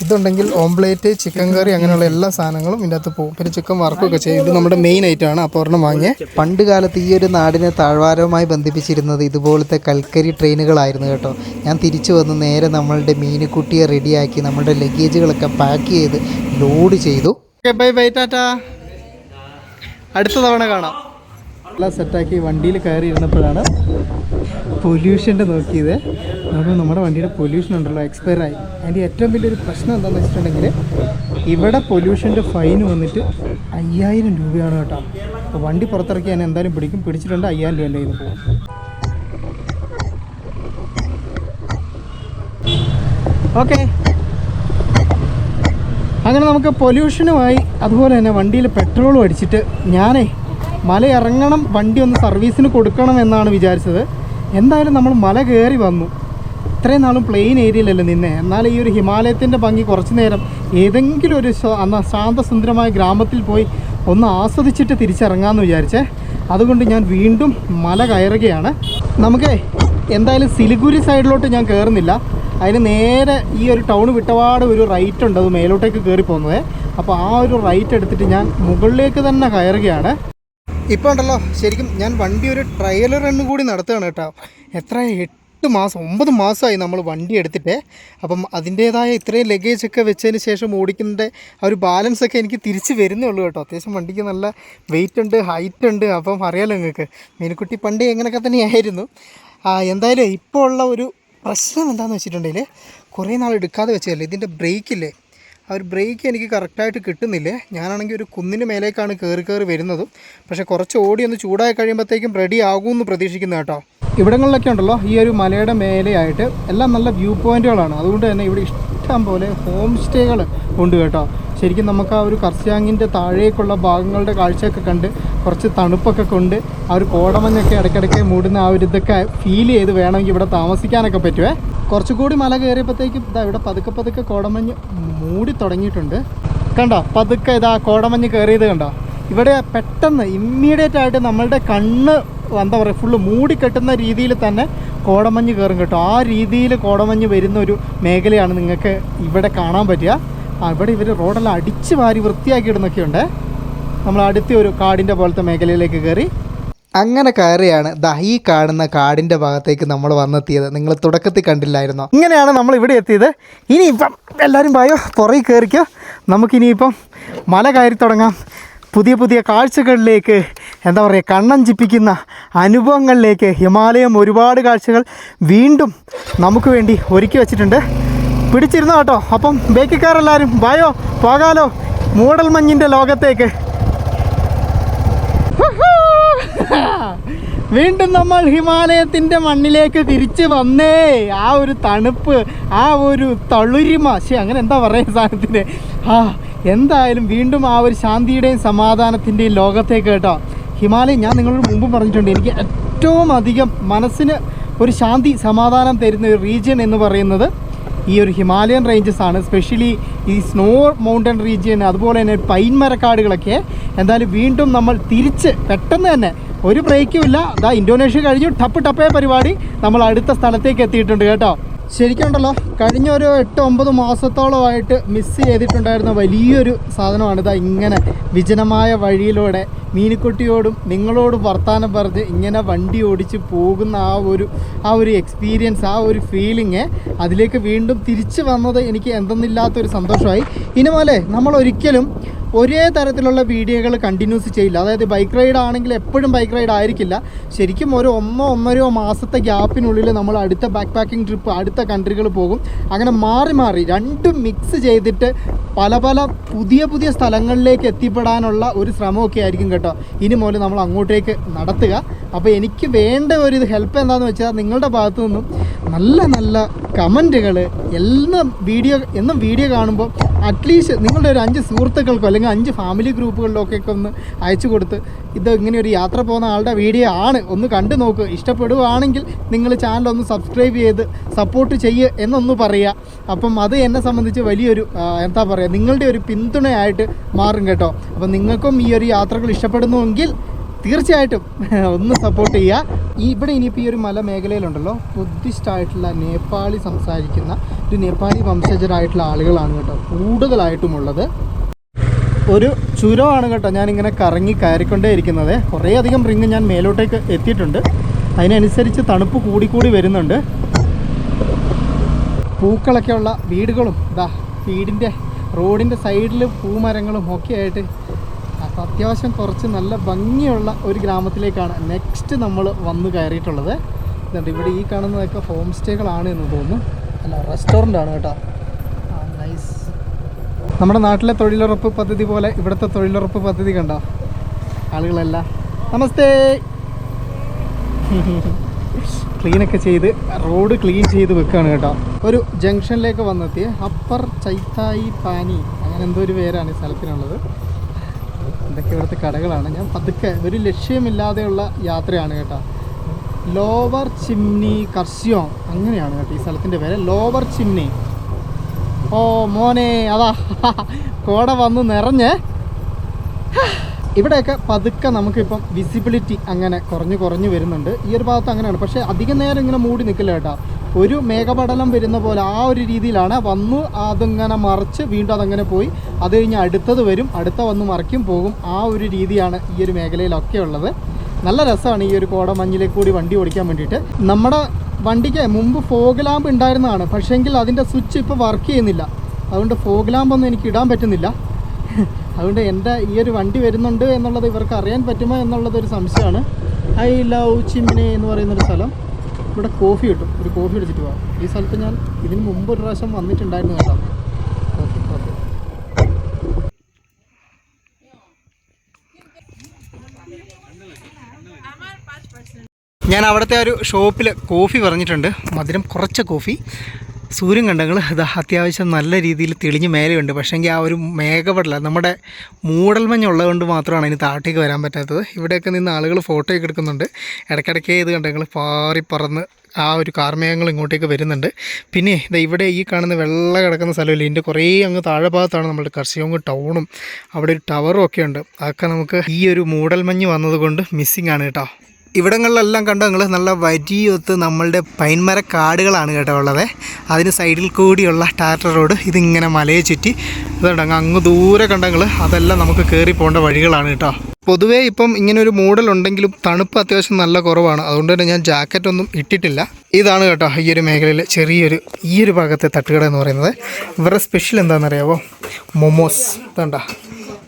ഇതുണ്ടെങ്കിൽ ഓംപ്ലേറ്റ്, ചിക്കൻ കറി അങ്ങനെയുള്ള എല്ലാ സാധനങ്ങളും ഇതിൻ്റെ അകത്ത് പോകും. പിന്നെ ചിക്കൻ വറുക്കുകയൊക്കെ ചെയ്യും. ഇത് നമ്മുടെ മെയിൻ ഐറ്റമാണ്. അപ്പോൾ ഒരെണ്ണം വാങ്ങിയേ. പണ്ട് കാലത്ത് ഈ ഒരു നാടിനെ താഴ്വാരവുമായി ബന്ധിപ്പിച്ചിരുന്നത് ഇതുപോലത്തെ കൽക്കരി ട്രെയിനുകളായിരുന്നു കേട്ടോ. ഞാൻ തിരിച്ചു വന്ന് നേരെ നമ്മളുടെ മീനുക്കുട്ടിയെ റെഡിയാക്കി നമ്മളുടെ ലഗേജുകളൊക്കെ പാക്ക് ചെയ്ത് ലോഡ് ചെയ്തു. Bye bye, Tata. അടുത്ത തവണ കാണാം. എല്ലാം സെറ്റാക്കി വണ്ടിയിൽ കയറി ഇരുന്നപ്പോഴാണ് പൊല്യൂഷൻ്റെ നോക്കിയത്. നമുക്ക് നമ്മുടെ വണ്ടിയുടെ പൊല്യൂഷൻ ഉണ്ടല്ലോ എക്സ്പയറായി. അതിൻ്റെ ഏറ്റവും വലിയൊരു പ്രശ്നം എന്താണെന്ന് വെച്ചിട്ടുണ്ടെങ്കിൽ ഇവിടെ പൊല്യൂഷൻ്റെ ഫൈൻ വന്നിട്ട് 5000 രൂപയാണ് കേട്ടോ. അപ്പോൾ വണ്ടി പുറത്തിറക്കി ഞാൻ എന്തായാലും പിടിക്കും. പിടിച്ചിട്ടുണ്ട് 5000 രൂപ കയ്യിൽ പോകും. ഓക്കെ. അങ്ങനെ നമുക്ക് പൊല്യൂഷനുമായി അതുപോലെ തന്നെ വണ്ടിയിൽ പെട്രോളും അടിച്ചിട്ട് ഞാനേ മല ഇറങ്ങണം, വണ്ടി ഒന്ന് സർവീസിന് കൊടുക്കണം എന്നാണ് വിചാരിച്ചത്. എന്തായാലും നമ്മൾ മല കയറി വന്നു. ഇത്രയും നാളും പ്ലെയിൻ ഏരിയയിലല്ലേ നിന്നേ. എന്നാൽ ഈ ഒരു ഹിമാലയത്തിൻ്റെ ഭംഗി കുറച്ച് നേരം ഏതെങ്കിലും ഒരു ശാന്തസുന്ദരമായ ഗ്രാമത്തിൽ പോയി ഒന്ന് ആസ്വദിച്ചിട്ട് തിരിച്ചിറങ്ങാമെന്ന് വിചാരിച്ചേ. അതുകൊണ്ട് ഞാൻ വീണ്ടും മല കയറുകയാണ്. നമുക്ക് എന്തായാലും സിലിഗുരി സൈഡിലോട്ട് ഞാൻ കയറുന്നില്ല. അതിന് നേരെ ഈ ഒരു ടൗൺ വിട്ടപാട് ഒരു റൈറ്റ് ഉണ്ട്, അത് മേലോട്ടേക്ക് കയറി പോകുന്നത്. അപ്പോൾ ആ ഒരു റൈറ്റ് എടുത്തിട്ട് ഞാൻ മുകളിലേക്ക് തന്നെ കയറുകയാണ്. ഇപ്പോൾ ഉണ്ടല്ലോ, ശരിക്കും ഞാൻ വണ്ടി ഒരു ട്രയൽ റണ്ണ് കൂടി നടത്തുകയാണ് കേട്ടോ. എത്ര 8 മാസം 9 മാസമായി നമ്മൾ വണ്ടി എടുത്തിട്ട്. അപ്പം അതിൻ്റേതായ ഇത്രയും ലഗേജൊക്കെ വെച്ചതിന് ശേഷം ഓടിക്കുന്നതിൻ്റെ ആ ഒരു ബാലൻസൊക്കെ എനിക്ക് തിരിച്ച് വരുന്നേ ഉള്ളൂ കേട്ടോ. അത്യാവശ്യം വണ്ടിക്ക് നല്ല വെയിറ്റ് ഉണ്ട്, ഹൈറ്റ് ഉണ്ട്. അപ്പം അറിയാലോ നിങ്ങൾക്ക്, മീനുക്കുട്ടി പണ്ട് എങ്ങനെയൊക്കെ തന്നെയായിരുന്നു. എന്തായാലും ഇപ്പോൾ ഉള്ള ഒരു പ്രശ്നം എന്താണെന്ന് വെച്ചിട്ടുണ്ടെങ്കിൽ, കുറേ നാൾ എടുക്കാതെ വെച്ചതല്ലേ ഇതിൻ്റെ ബ്രേക്കില്ലേ, ആ ഒരു ബ്രേക്ക് എനിക്ക് കറക്റ്റായിട്ട് കിട്ടുന്നില്ലേ. ഞാനാണെങ്കിൽ ഒരു കുന്നിന് മേലേക്കാണ് കയറി വരുന്നതും. പക്ഷേ കുറച്ച് ഓടി ഒന്ന് ചൂടായി കഴിയുമ്പോഴത്തേക്കും റെഡി ആകുമെന്ന് പ്രതീക്ഷിക്കുന്നു കേട്ടോ. ഇവിടങ്ങളിലൊക്കെ ഉണ്ടല്ലോ ഈ ഒരു മലയുടെ മേലെയായിട്ട് എല്ലാം നല്ല വ്യൂ പോയിൻറ്റുകളാണ്. അതുകൊണ്ട് തന്നെ ഇവിടെ ഇഷ്ടം പോലെ ഹോം സ്റ്റേകൾ ഉണ്ട് കേട്ടോ. ശരിക്കും നമുക്ക് ആ ഒരു കർസ്യാങ്ങിൻ്റെ താഴേക്കുള്ള ഭാഗങ്ങളുടെ കാഴ്ചയൊക്കെ കണ്ട് കുറച്ച് തണുപ്പൊക്കെ കൊണ്ട് ആ ഒരു കോടമഞ്ഞൊക്കെ ഇടയ്ക്കിടയ്ക്ക് മൂടുന്ന ആ ഒരു ഇതൊക്കെ ഫീൽ ചെയ്ത് വേണമെങ്കിൽ ഇവിടെ താമസിക്കാനൊക്കെ പറ്റുമേ. കുറച്ചുകൂടി മല കയറിയപ്പോഴത്തേക്കും ഇതാ ഇവിടെ പതുക്കെ കോടമഞ്ഞ് മൂടി തുടങ്ങിയിട്ടുണ്ട്. കണ്ടോ, പതുക്കെ ഇതാ കോടമഞ്ഞ് കയറിയത് കണ്ടോ. ഇവിടെ പെട്ടെന്ന് ഇമ്മീഡിയറ്റ് ആയിട്ട് നമ്മളുടെ കണ്ണ് എന്താ പറയുക ഫുള്ള് മൂടിക്കെട്ടുന്ന രീതിയിൽ തന്നെ കോടമഞ്ഞ് കയറും കേട്ടോ. ആ രീതിയിൽ കോടമഞ്ഞ് വരുന്ന ഒരു മേഖലയാണ് നിങ്ങൾക്ക് ഇവിടെ കാണാൻ പറ്റുക. ഇവിടെ ഇവർ റോഡെല്ലാം അടിച്ച് വാരി വൃത്തിയാക്കി ഇടുന്നൊക്കെയുണ്ട്. നമ്മൾ അടുത്ത ഒരു കാടിൻ്റെ പോലത്തെ മേഖലയിലേക്ക് കയറി. അങ്ങനെ കയറിയാണ് ഈ കാണുന്ന കാടിൻ്റെ ഭാഗത്തേക്ക് നമ്മൾ വന്നെത്തിയത്. നിങ്ങൾ തുടക്കത്തിൽ കണ്ടില്ലായിരുന്നോ? ഇങ്ങനെയാണ് നമ്മൾ ഇവിടെ എത്തിയത്. ഇനിയിപ്പം എല്ലാവരും പായോ പുറകെ കയറിക്കോ. നമുക്കിനിയിപ്പം മല കയറി തുടങ്ങാം. പുതിയ കാഴ്ചകളിലേക്ക്, എന്താ പറയുക, കണ്ണഞ്ചിപ്പിക്കുന്ന അനുഭവങ്ങളിലേക്ക്. ഹിമാലയം ഒരുപാട് കാഴ്ചകൾ വീണ്ടും നമുക്ക് വേണ്ടി ഒരുക്കി വെച്ചിട്ടുണ്ട്. പിടിച്ചിരുന്നോ കേട്ടോ. അപ്പം ബേക്കിക്കാരെല്ലാവരും വായോ പോകാലോ മൂടൽ മഞ്ഞിൻ്റെ ലോകത്തേക്ക്. വീണ്ടും നമ്മൾ ഹിമാലയത്തിൻ്റെ മണ്ണിലേക്ക് തിരിച്ച് വന്നേ. ആ ഒരു തണുപ്പ്, ആ ഒരു തളുരിമ, അങ്ങനെ എന്താ പറയുക സാധനത്തിന്. എന്തായാലും വീണ്ടും ആ ഒരു ശാന്തിയുടെയും സമാധാനത്തിൻ്റെയും ലോകത്തേക്ക് കേട്ടോ. ഹിമാലയം ഞാൻ നിങ്ങളോട് മുമ്പ് പറഞ്ഞിട്ടുണ്ട്, എനിക്ക് ഏറ്റവും അധികം മനസ്സിന് ഒരു ശാന്തി സമാധാനം തരുന്ന ഒരു റീജിയൻ എന്ന് പറയുന്നത് ഈ ഒരു ഹിമാലയൻ റേഞ്ചസ് ആണ്. സ്പെഷ്യലി ഈ സ്നോ മൗണ്ടൻ റീജിയൻ, അതുപോലെ തന്നെ പൈൻ മരക്കാടുകളൊക്കെ. എന്തായാലും വീണ്ടും നമ്മൾ തിരിച്ച് പെട്ടെന്ന് തന്നെ ഒരു ബ്രേക്കും ഇല്ല. ഇന്തോനേഷ്യ കഴിഞ്ഞു ടപ്പേ പരിപാടി നമ്മൾ അടുത്ത സ്ഥലത്തേക്ക് എത്തിയിട്ടുണ്ട് കേട്ടോ. ശരിക്കും ഉണ്ടല്ലോ, കഴിഞ്ഞ ഒരു 8-9 മാസത്തോളമായിട്ട് മിസ് ചെയ്തിട്ടുണ്ടായിരുന്ന വലിയൊരു സാധനമാണ് ഇങ്ങനെ വിജനമായ വഴിയിലൂടെ മീനുക്കുട്ടിയോടും നിങ്ങളോടും വർത്താനം പറഞ്ഞ് ഇങ്ങനെ വണ്ടി ഓടിച്ച് പോകുന്ന ആ ഒരു എക്സ്പീരിയൻസ്, ആ ഒരു ഫീലിങ്, അതിലേക്ക് വീണ്ടും തിരിച്ചു വന്നത് എനിക്ക് എന്തെന്നില്ലാത്തൊരു സന്തോഷമായി. ഇനി പോലെ നമ്മൾ ഒരിക്കലും ഒരേ തരത്തിലുള്ള വീഡിയോകൾ കണ്ടിന്യൂസ് ചെയ്യില്ല. അതായത് ബൈക്ക് റൈഡ് ആണെങ്കിൽ എപ്പോഴും ബൈക്ക് റൈഡ് ആയിരിക്കില്ല. ശരിക്കും ഒരു 1-1.5 മാസത്തെ ഗ്യാപ്പിനുള്ളിൽ നമ്മൾ അടുത്ത ബാക്ക് പാക്കിംഗ് ട്രിപ്പ്, അടുത്ത കൺട്രികൾ പോകും. അങ്ങനെ മാറി രണ്ടും മിക്സ് ചെയ്തിട്ട് പല പുതിയ സ്ഥലങ്ങളിലേക്ക് എത്തിപ്പെടാനുള്ള ഒരു ശ്രമമൊക്കെ ആയിരിക്കും കേട്ടോ ഇനി മുതൽ നമ്മൾ അങ്ങോട്ടേക്ക് നടത്തുക. അപ്പോൾ എനിക്ക് വേണ്ട ഒരു ഹെൽപ്പ് എന്താണെന്ന് വെച്ചാൽ നിങ്ങളുടെ ഭാഗത്തു നിന്നും നല്ല കമൻറ്റുകൾ എന്നും വീഡിയോ കാണുമ്പോൾ അറ്റ്ലീസ്റ്റ് നിങ്ങളുടെ ഒരു 5 സുഹൃത്തുക്കൾക്കോ അല്ലെങ്കിൽ 5 ഫാമിലി ഗ്രൂപ്പുകളിലൊക്കെ ഒന്ന് അയച്ചു കൊടുത്ത് ഇത് ഇങ്ങനെ ഒരു യാത്ര പോകുന്ന ആളുടെ വീഡിയോ ആണ്, ഒന്ന് കണ്ടു നോക്കുക. ഇഷ്ടപ്പെടുകയാണെങ്കിൽ നിങ്ങൾ ചാനൽ സബ്സ്ക്രൈബ് ചെയ്ത് സപ്പോർട്ട് ചെയ്യുക എന്നൊന്ന് പറയുക. അപ്പം അത് എന്നെ സംബന്ധിച്ച് വലിയൊരു എന്താ പറയുക, നിങ്ങളുടെ ഒരു പിന്തുണയായിട്ട് മാറും കേട്ടോ. അപ്പം നിങ്ങൾക്കും ഈ ഒരു യാത്രകൾ ഇഷ്ടപ്പെടുന്നുവെങ്കിൽ തീർച്ചയായിട്ടും ഒന്ന് സപ്പോർട്ട് ചെയ്യുക. ഇവിടെ ഇനിയിപ്പോൾ ഈ ഒരു മലമേഖലയിലുണ്ടല്ലോ ബുദ്ധിസ്റ്റായിട്ടുള്ള നേപ്പാളി സംസാരിക്കുന്ന ഒരു നേപ്പാളി വംശജരായിട്ടുള്ള ആളുകളാണ് കേട്ടോ കൂടുതലായിട്ടുമുള്ളത്. ഒരു ചുരമാണ് കേട്ടോ ഞാനിങ്ങനെ കയറിക്കൊണ്ടേ ഇരിക്കുന്നത്. കുറേയധികം റിങ് ഞാൻ മേലോട്ടേക്ക് എത്തിയിട്ടുണ്ട്. അതിനനുസരിച്ച് തണുപ്പ് കൂടി വരുന്നുണ്ട്. പൂക്കളൊക്കെയുള്ള വീടുകളും വീടിൻ്റെ റോഡിൻ്റെ സൈഡിൽ പൂമരങ്ങളും ഒക്കെ ആയിട്ട് അപ്പോൾ അത്യാവശ്യം കുറച്ച് നല്ല ഭംഗിയുള്ള ഒരു ഗ്രാമത്തിലേക്കാണ് നെക്സ്റ്റ് നമ്മൾ വന്ന് കയറിയിട്ടുള്ളത്. ഇതുണ്ട് ഇവിടെ ഈ കാണുന്നതൊക്കെ ഹോം സ്റ്റേകളാണ് എന്ന് തോന്നുന്നു. അല്ല, റെസ്റ്റോറൻ്റ് ആണ് കേട്ടോ. നൈസ്. നമ്മുടെ നാട്ടിലെ തൊഴിലുറപ്പ് പദ്ധതി പോലെ ഇവിടുത്തെ തൊഴിലുറപ്പ് പദ്ധതി കണ്ടോ, ആളുകളെല്ലാം നമസ്തേ ക്ലീനൊക്കെ ചെയ്ത് റോഡ് ക്ലീൻ ചെയ്ത് വെക്കുകയാണ് കേട്ടോ. ഒരു ജംഗ്ഷനിലേക്ക് വന്നെത്തിയ അപ്പർ ചൈത്തായി പാനി അങ്ങനെ എന്തോ ഒരു പേരാണ് ഈ സ്ഥലത്തിനുള്ളത്. ഇതൊക്കെ ഇവിടുത്തെ കടകളാണ്. ഞാൻ പതുക്കെ ഒരു ലക്ഷ്യമില്ലാതെയുള്ള യാത്രയാണ് കേട്ടോ. ലോവർ ചിമ്നി കർഷ്യോ അങ്ങനെയാണ് കേട്ടോ ഈ സ്ഥലത്തിൻ്റെ പേര്, ലോവർ ചിമ്നി. ഓ മോനെ അതാ കോട വന്ന് നിറഞ്ഞ്. ഇവിടെയൊക്കെ പതുക്കെ നമുക്കിപ്പം വിസിബിലിറ്റി അങ്ങനെ കുറഞ്ഞു വരുന്നുണ്ട്. ഈ ഒരു ഭാഗത്ത് അങ്ങനെയാണ്. പക്ഷേ അധികം നേരം ഇങ്ങനെ മൂടി നിൽക്കില്ല കേട്ടോ. ഒരു മേഘപടലം വരുന്ന പോലെ ആ ഒരു രീതിയിലാണ് വന്നു, അതിങ്ങനെ മറിച്ച് വീണ്ടും അതങ്ങനെ പോയി, അത് കഴിഞ്ഞ് അടുത്തത് വരും, അടുത്ത വന്ന് മറിക്കും പോകും. ആ ഒരു രീതിയാണ് ഈ ഒരു മേഖലയിലൊക്കെ ഉള്ളത്. നല്ല രസമാണ് ഈ ഒരു കോടമഞ്ഞിലേക്ക് കൂടി വണ്ടി ഓടിക്കാൻ വേണ്ടിയിട്ട്. നമ്മുടെ വണ്ടിക്ക് മുമ്പ് ഫോഗ് ലാമ്പ് ഉണ്ടായിരുന്നതാണ്, പക്ഷേങ്കിൽ അതിൻ്റെ സ്വിച്ച് ഇപ്പോൾ വർക്ക് ചെയ്യുന്നില്ല. അതുകൊണ്ട് ഫോഗ് ലാമ്പൊന്നും എനിക്ക് ഇടാൻ പറ്റുന്നില്ല. അതുകൊണ്ട് എൻ്റെ ഈ ഒരു വണ്ടി വരുന്നുണ്ട് എന്നുള്ളത് ഇവർക്ക് അറിയാൻ പറ്റുമോ എന്നുള്ളത് ഒരു സംശയമാണ്. ഐ ലവ് ചിമ്മിനി എന്ന് പറയുന്നൊരു സ്ഥലം. ഇവിടെ കോഫി കിട്ടും. ഒരു കോഫി അടിച്ചിട്ട് പോകാം. ഈ സ്ഥലത്ത് ഞാൻ ഇതിന് മുമ്പ് ഒരു പ്രാവശ്യം വന്നിട്ടുണ്ടായിരുന്നു കേട്ടോ. കോഫി കോഫി ഞാൻ അവിടുത്തെ ഒരു ഷോപ്പിൽ കോഫി പറഞ്ഞിട്ടുണ്ട്. മധുരം കുറച്ച കോഫി. സൂര്യൻ കണ്ടങ്ങൾ അത് അത്യാവശ്യം നല്ല രീതിയിൽ തെളിഞ്ഞ് മേലെയുണ്ട്. പക്ഷേങ്കിൽ ആ ഒരു മേഘപടല നമ്മുടെ മൂടൽമഞ്ഞുള്ളത് കൊണ്ട് മാത്രമാണ് അതിന് താഴേക്ക് വരാൻ പറ്റാത്തത്. ഇവിടെയൊക്കെ നിന്ന് ആളുകൾ ഫോട്ടോയൊക്കെ എടുക്കുന്നുണ്ട്. ഇടയ്ക്കിടയ്ക്ക് ഇത് കണ്ടങ്ങൾ പാറി പറന്ന് ആ ഒരു കാർമേഘങ്ങൾ ഇങ്ങോട്ടേക്ക് വരുന്നുണ്ട്. പിന്നെ ഇവിടെ ഈ കാണുന്ന വെള്ള കിടക്കുന്ന സ്ഥലമില്ല, ഇതിൻ്റെ കുറേ അങ്ങ് താഴെ ഭാഗത്താണ് നമ്മുടെ കർഷികോങ് ടൗണും അവിടെ ഒരു ടവറും ഒക്കെ ഉണ്ട്. അതൊക്കെ നമുക്ക് ഈ ഒരു മൂടൽമഞ്ഞ് വന്നതുകൊണ്ട് മിസ്സിങ് ആണ് കേട്ടോ. ഇവിടങ്ങളിലെല്ലാം കണ്ടോ നിങ്ങൾ നല്ല വരിയൊത്ത് നമ്മളുടെ പൈൻമര കാടുകളാണ് കേട്ടോ ഉള്ളത്. അതിന് സൈഡിൽ കൂടിയുള്ള ടാറ്റർ റോഡ് ഇതിങ്ങനെ മലയെ ചുറ്റി ഇതുണ്ട് അങ്ങ് ദൂരെ കണ്ടങ്ങൾ അതെല്ലാം നമുക്ക് കയറി പോകേണ്ട വഴികളാണ് കേട്ടോ. പൊതുവേ ഇപ്പം ഇങ്ങനെ ഒരു മൂടലുണ്ടെങ്കിലും തണുപ്പ് അത്യാവശ്യം നല്ല കുറവാണ്. അതുകൊണ്ട് തന്നെ ഞാൻ ജാക്കറ്റൊന്നും ഇട്ടിട്ടില്ല. ഇതാണ് കേട്ടോ ഈ ഒരു മേഖലയിൽ ഈ ഒരു ഭാഗത്തെ തട്ടുകട എന്ന് പറയുന്നത്. ഇവരുടെ സ്പെഷ്യൽ എന്താണെന്നറിയാമോ? മൊമോസ്. ഇതുണ്ടോ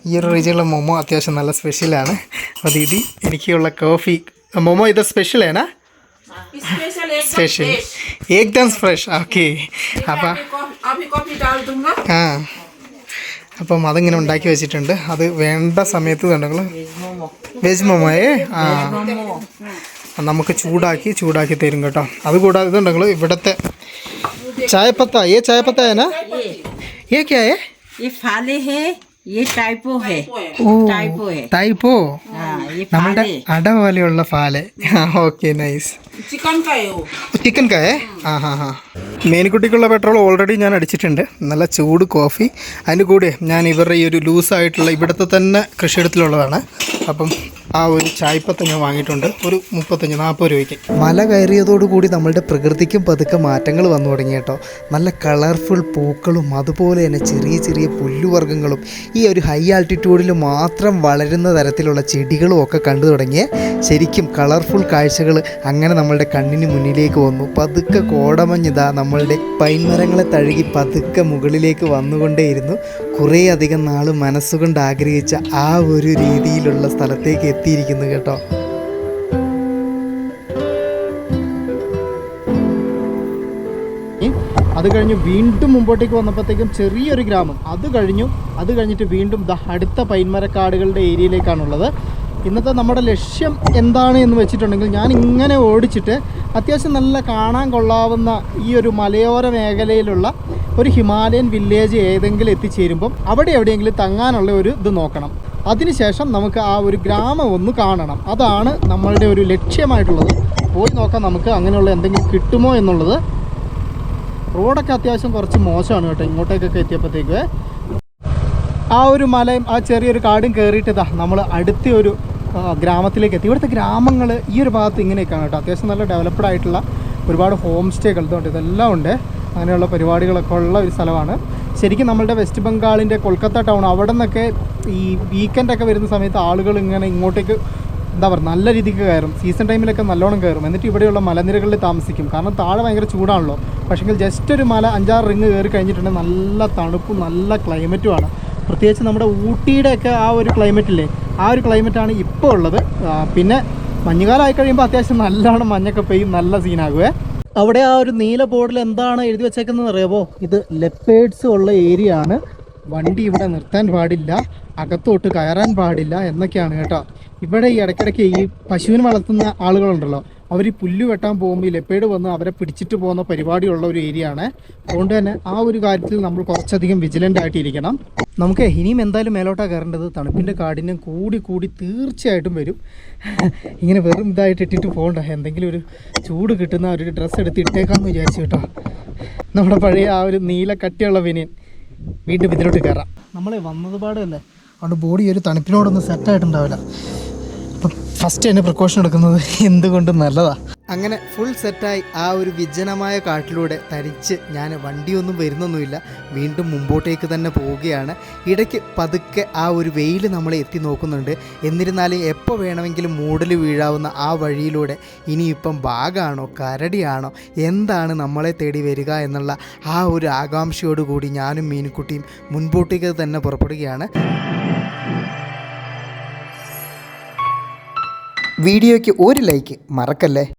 ഈ ഒരു റീജിയനിലെ മൊമോ അത്യാവശ്യം നല്ല സ്പെഷ്യലാണ്. അത് എനിക്കുള്ള കോഫി मोमो इधर स्पेशल है ना? स्पेशल एकदम फ्रेश. ഓക്കെ അപ്പം അപ്പം അതിങ്ങനെ ഉണ്ടാക്കി വെച്ചിട്ടുണ്ട്. അത് വേണ്ട സമയത്ത് കണ്ടെങ്കിൽ വെജ് മോമോയെ നമുക്ക് ചൂടാക്കി തരും കേട്ടോ. അതുകൂടാതെ ഇതുണ്ടെങ്കിൽ ഇവിടുത്തെ ചായപ്പത്ത ചായപ്പത്ത है ना? ये क्या है?
ये फाले है, ये टाइपो है.
ടൈപ്പോ നമ്മുടെ അട പോലെയുള്ള ഫാല്. Okay nice. ചിക്കൻ കായേ മേനിക്കുട്ടിക്കുള്ള പെട്രോൾ ഓൾറെഡി ഞാൻ അടിച്ചിട്ടുണ്ട്. നല്ല ചൂട് കോഫി. അതിൻ്റെ കൂടെ ഞാൻ ഇവരുടെ ഈ ഒരു ലൂസായിട്ടുള്ള ഇവിടുത്തെ തന്നെ കൃഷിയിടത്തിലുള്ളതാണ്. അപ്പം ആ ഒരു ചായപ്പത്ത ഞാൻ വാങ്ങിയിട്ടുണ്ട്. ഒരു 35-40 രൂപയ്ക്ക്. മല കയറിയതോടുകൂടി നമ്മളുടെ പ്രകൃതിക്കും പതുക്കെ മാറ്റങ്ങൾ വന്നു തുടങ്ങി കേട്ടോ. നല്ല കളർഫുൾ പൂക്കളും അതുപോലെ തന്നെ ചെറിയ പുല്ലുവർഗ്ഗങ്ങളും ഈ ഒരു ഹൈ ആൾട്ടിറ്റ്യൂഡിൽ മാത്രം വളരുന്ന തരത്തിലുള്ള ചെടികളും ഒക്കെ കണ്ടു തുടങ്ങിയ ശരിക്കും കളർഫുൾ കാഴ്ചകൾ അങ്ങനെ നമ്മളുടെ കണ്ണിന് മുന്നിലേക്ക് വന്നു. പതുക്കെ കോടമഞ്ഞിതാ നമ്മളുടെ പൈൻമരങ്ങളെ തഴുകി പതുക്കെ മുകളിലേക്ക് വന്നുകൊണ്ടേയിരുന്നു. കുറേ അധികം നാൾ മനസ്സുകൊണ്ട് ആഗ്രഹിച്ച ആ ഒരു രീതിയിലുള്ള സ്ഥലത്തേക്ക് എത്തിയിരിക്കുന്നു കേട്ടോ. അത് കഴിഞ്ഞ് വീണ്ടും മുമ്പോട്ടേക്ക് വന്നപ്പോഴത്തേക്കും ചെറിയൊരു ഗ്രാമം. അത് കഴിഞ്ഞിട്ട് വീണ്ടും അടുത്ത പൈൻമരക്കാടുകളുടെ ഏരിയയിലേക്കാണുള്ളത്. ഇന്നത്തെ നമ്മുടെ ലക്ഷ്യം എന്താണ് എന്ന് വെച്ചിട്ടുണ്ടെങ്കിൽ ഞാൻ ഇങ്ങനെ ഓടിച്ചിട്ട് അത്യാവശ്യം നല്ല കാണാൻ കൊള്ളാവുന്ന ഈ ഒരു മലയോര മേഖലയിലുള്ള ഒരു ഹിമാലയൻ വില്ലേജ് ഏതെങ്കിലും എത്തിച്ചേരുമ്പം അവിടെ എവിടെയെങ്കിലും തങ്ങാനുള്ള ഒരു ഇത് നോക്കണം. അതിനുശേഷം നമുക്ക് ആ ഒരു ഗ്രാമം ഒന്ന് കാണണം. അതാണ് നമ്മളുടെ ഒരു ലക്ഷ്യമായിട്ടുള്ളത്. പോയി നോക്കാം നമുക്ക് അങ്ങനെയുള്ള എന്തെങ്കിലും കിട്ടുമോ എന്നുള്ളത്. റോഡൊക്കെ അത്യാവശ്യം കുറച്ച് മോശമാണ് കേട്ടോ. ഇങ്ങോട്ടേക്കൊക്കെ എത്തിയപ്പോഴത്തേക്ക് ആ ഒരു മലയും ആ ചെറിയൊരു കാടും കയറിയിട്ട് നമ്മൾ അടുത്ത ഒരു ഗ്രാമത്തിലേക്ക് എത്തി. ഇവിടുത്തെ ഗ്രാമങ്ങൾ ഈ ഒരു ഭാഗത്ത് ഇങ്ങനെയൊക്കെയാണ് കേട്ടോ. അത്യാവശ്യം നല്ല ഡെവലപ്ഡ് ആയിട്ടുള്ള ഒരുപാട് ഹോം സ്റ്റേകൾ ഇതുണ്ട്, ഇതെല്ലാം ഉണ്ട്. അങ്ങനെയുള്ള പരിപാടികളൊക്കെ ഉള്ള ഒരു സ്ഥലമാണ്. ശരിക്കും നമ്മളുടെ വെസ്റ്റ് ബംഗാളിൻ്റെ കൊൽക്കത്ത ടൗൺ അവിടെ നിന്നൊക്കെ ഈ വീക്കെൻഡൊക്കെ വരുന്ന സമയത്ത് ആളുകൾ ഇങ്ങനെ ഇങ്ങോട്ടേക്ക് എന്താ പറയുക നല്ല രീതിക്ക് കയറും. സീസൺ ടൈമിലൊക്കെ നല്ലോണം കയറും. എന്നിട്ട് ഇവിടെയുള്ള മലനിരകളിൽ താമസിക്കും. കാരണം താഴെ ഭയങ്കര ചൂടാണല്ലോ. പക്ഷേങ്കിൽ ജസ്റ്റ് ഒരു മല 5-6 റിങ് കയറി കഴിഞ്ഞിട്ടുണ്ടെങ്കിൽ നല്ല തണുപ്പും നല്ല ക്ലൈമറ്റുമാണ്. പ്രത്യേകിച്ച് നമ്മുടെ ഊട്ടിയുടെയൊക്കെ ആ ഒരു ക്ലൈമറ്റില്ലേ, ആ ഒരു ക്ലൈമറ്റാണ് ഇപ്പോൾ ഉള്ളത്. പിന്നെ മഞ്ഞുകാലമായി കഴിയുമ്പോൾ അത്യാവശ്യം നല്ലോണം മഞ്ഞൊക്കെ പെയ്യും, നല്ല സീനാകുവേ. അവിടെ ആ ഒരു നീല ബോർഡിൽ എന്താണ് എഴുതി വെച്ചേക്കുന്നത് അറിയാമോ? ഇത് ലെപ്പേഡ്സ് ഉള്ള ഏരിയ ആണ്. വണ്ടി ഇവിടെ നിർത്താൻ പാടില്ല, അകത്തോട്ട് കയറാൻ പാടില്ല എന്നൊക്കെയാണ് കേട്ടോ. ഇവിടെ ഈ ഇടയ്ക്കിടയ്ക്ക് ഈ പശുവിനെ വളർത്തുന്ന ആളുകളുണ്ടല്ലോ, അവർ ഈ പുല്ല് വെട്ടാൻ പോകുമ്പോൾ ഈ ലെപ്പേഡ് വന്ന് അവരെ പിടിച്ചിട്ട് പോകുന്ന പരിപാടിയുള്ള ഒരു ഏരിയ ആണ്. അതുകൊണ്ട് തന്നെ ആ ഒരു കാര്യത്തിൽ നമ്മൾ കുറച്ചധികം വിജിലൻ്റ് ആയിട്ടിരിക്കണം. നമുക്ക് ഇനിയും എന്തായാലും മേലോട്ടാണ് കയറേണ്ടത്. തണുപ്പിൻ്റെ കാഠിന്യം കൂടി തീർച്ചയായിട്ടും വരും. ഇങ്ങനെ വെറും ഇതായിട്ട് ഇട്ടിട്ട് പോകണ്ട, എന്തെങ്കിലും ഒരു ചൂട് കിട്ടുന്ന ഒരു ഡ്രസ്സ് എടുത്ത് ഇട്ടേക്കാമെന്ന് വിചാരിച്ചു കേട്ടോ. നമ്മുടെ പഴയ ആ ഒരു നീല കട്ടിയുള്ള ബനിയൻ വീണ്ടും ഇതിലോട്ട് കയറാം. നമ്മൾ വന്നത് പാടല്ലേ, അതുകൊണ്ട് ബോഡി ഒരു തണുപ്പിനോടൊന്നും സെറ്റായിട്ടുണ്ടാവില്ല. അപ്പം ഫസ്റ്റ് തന്നെ പ്രിക്കോഷൻ എടുക്കുന്നത് എന്തുകൊണ്ടും നല്ലതാണ്. അങ്ങനെ ഫുൾ സെറ്റായി ആ ഒരു വിജനമായ കാട്ടിലൂടെ തരിച്ച് ഞാൻ വണ്ടിയൊന്നും വരുന്നൊന്നുമില്ല, വീണ്ടും മുമ്പോട്ടേക്ക് തന്നെ പോവുകയാണ്. ഇടയ്ക്ക് പതുക്കെ ആ ഒരു വെയിൽ നമ്മളെ എത്തി നോക്കുന്നുണ്ട്. എന്നിരുന്നാലും എപ്പോൾ വേണമെങ്കിലും മൂടൽ വീഴാവുന്ന ആ വഴിയിലൂടെ ഇനിയിപ്പം ബാഗാണോ കരടിയാണോ എന്താണ് നമ്മളെ തേടി വരിക എന്നുള്ള ആ ഒരു ആകാംക്ഷയോടുകൂടി ഞാനും മീനുക്കുട്ടിയും മുൻപോട്ടേക്ക് തന്നെ പുറപ്പെടുകയാണ്. വീഡിയോയ്ക്ക് ഒരു ലൈക്ക് മറക്കല്ലേ.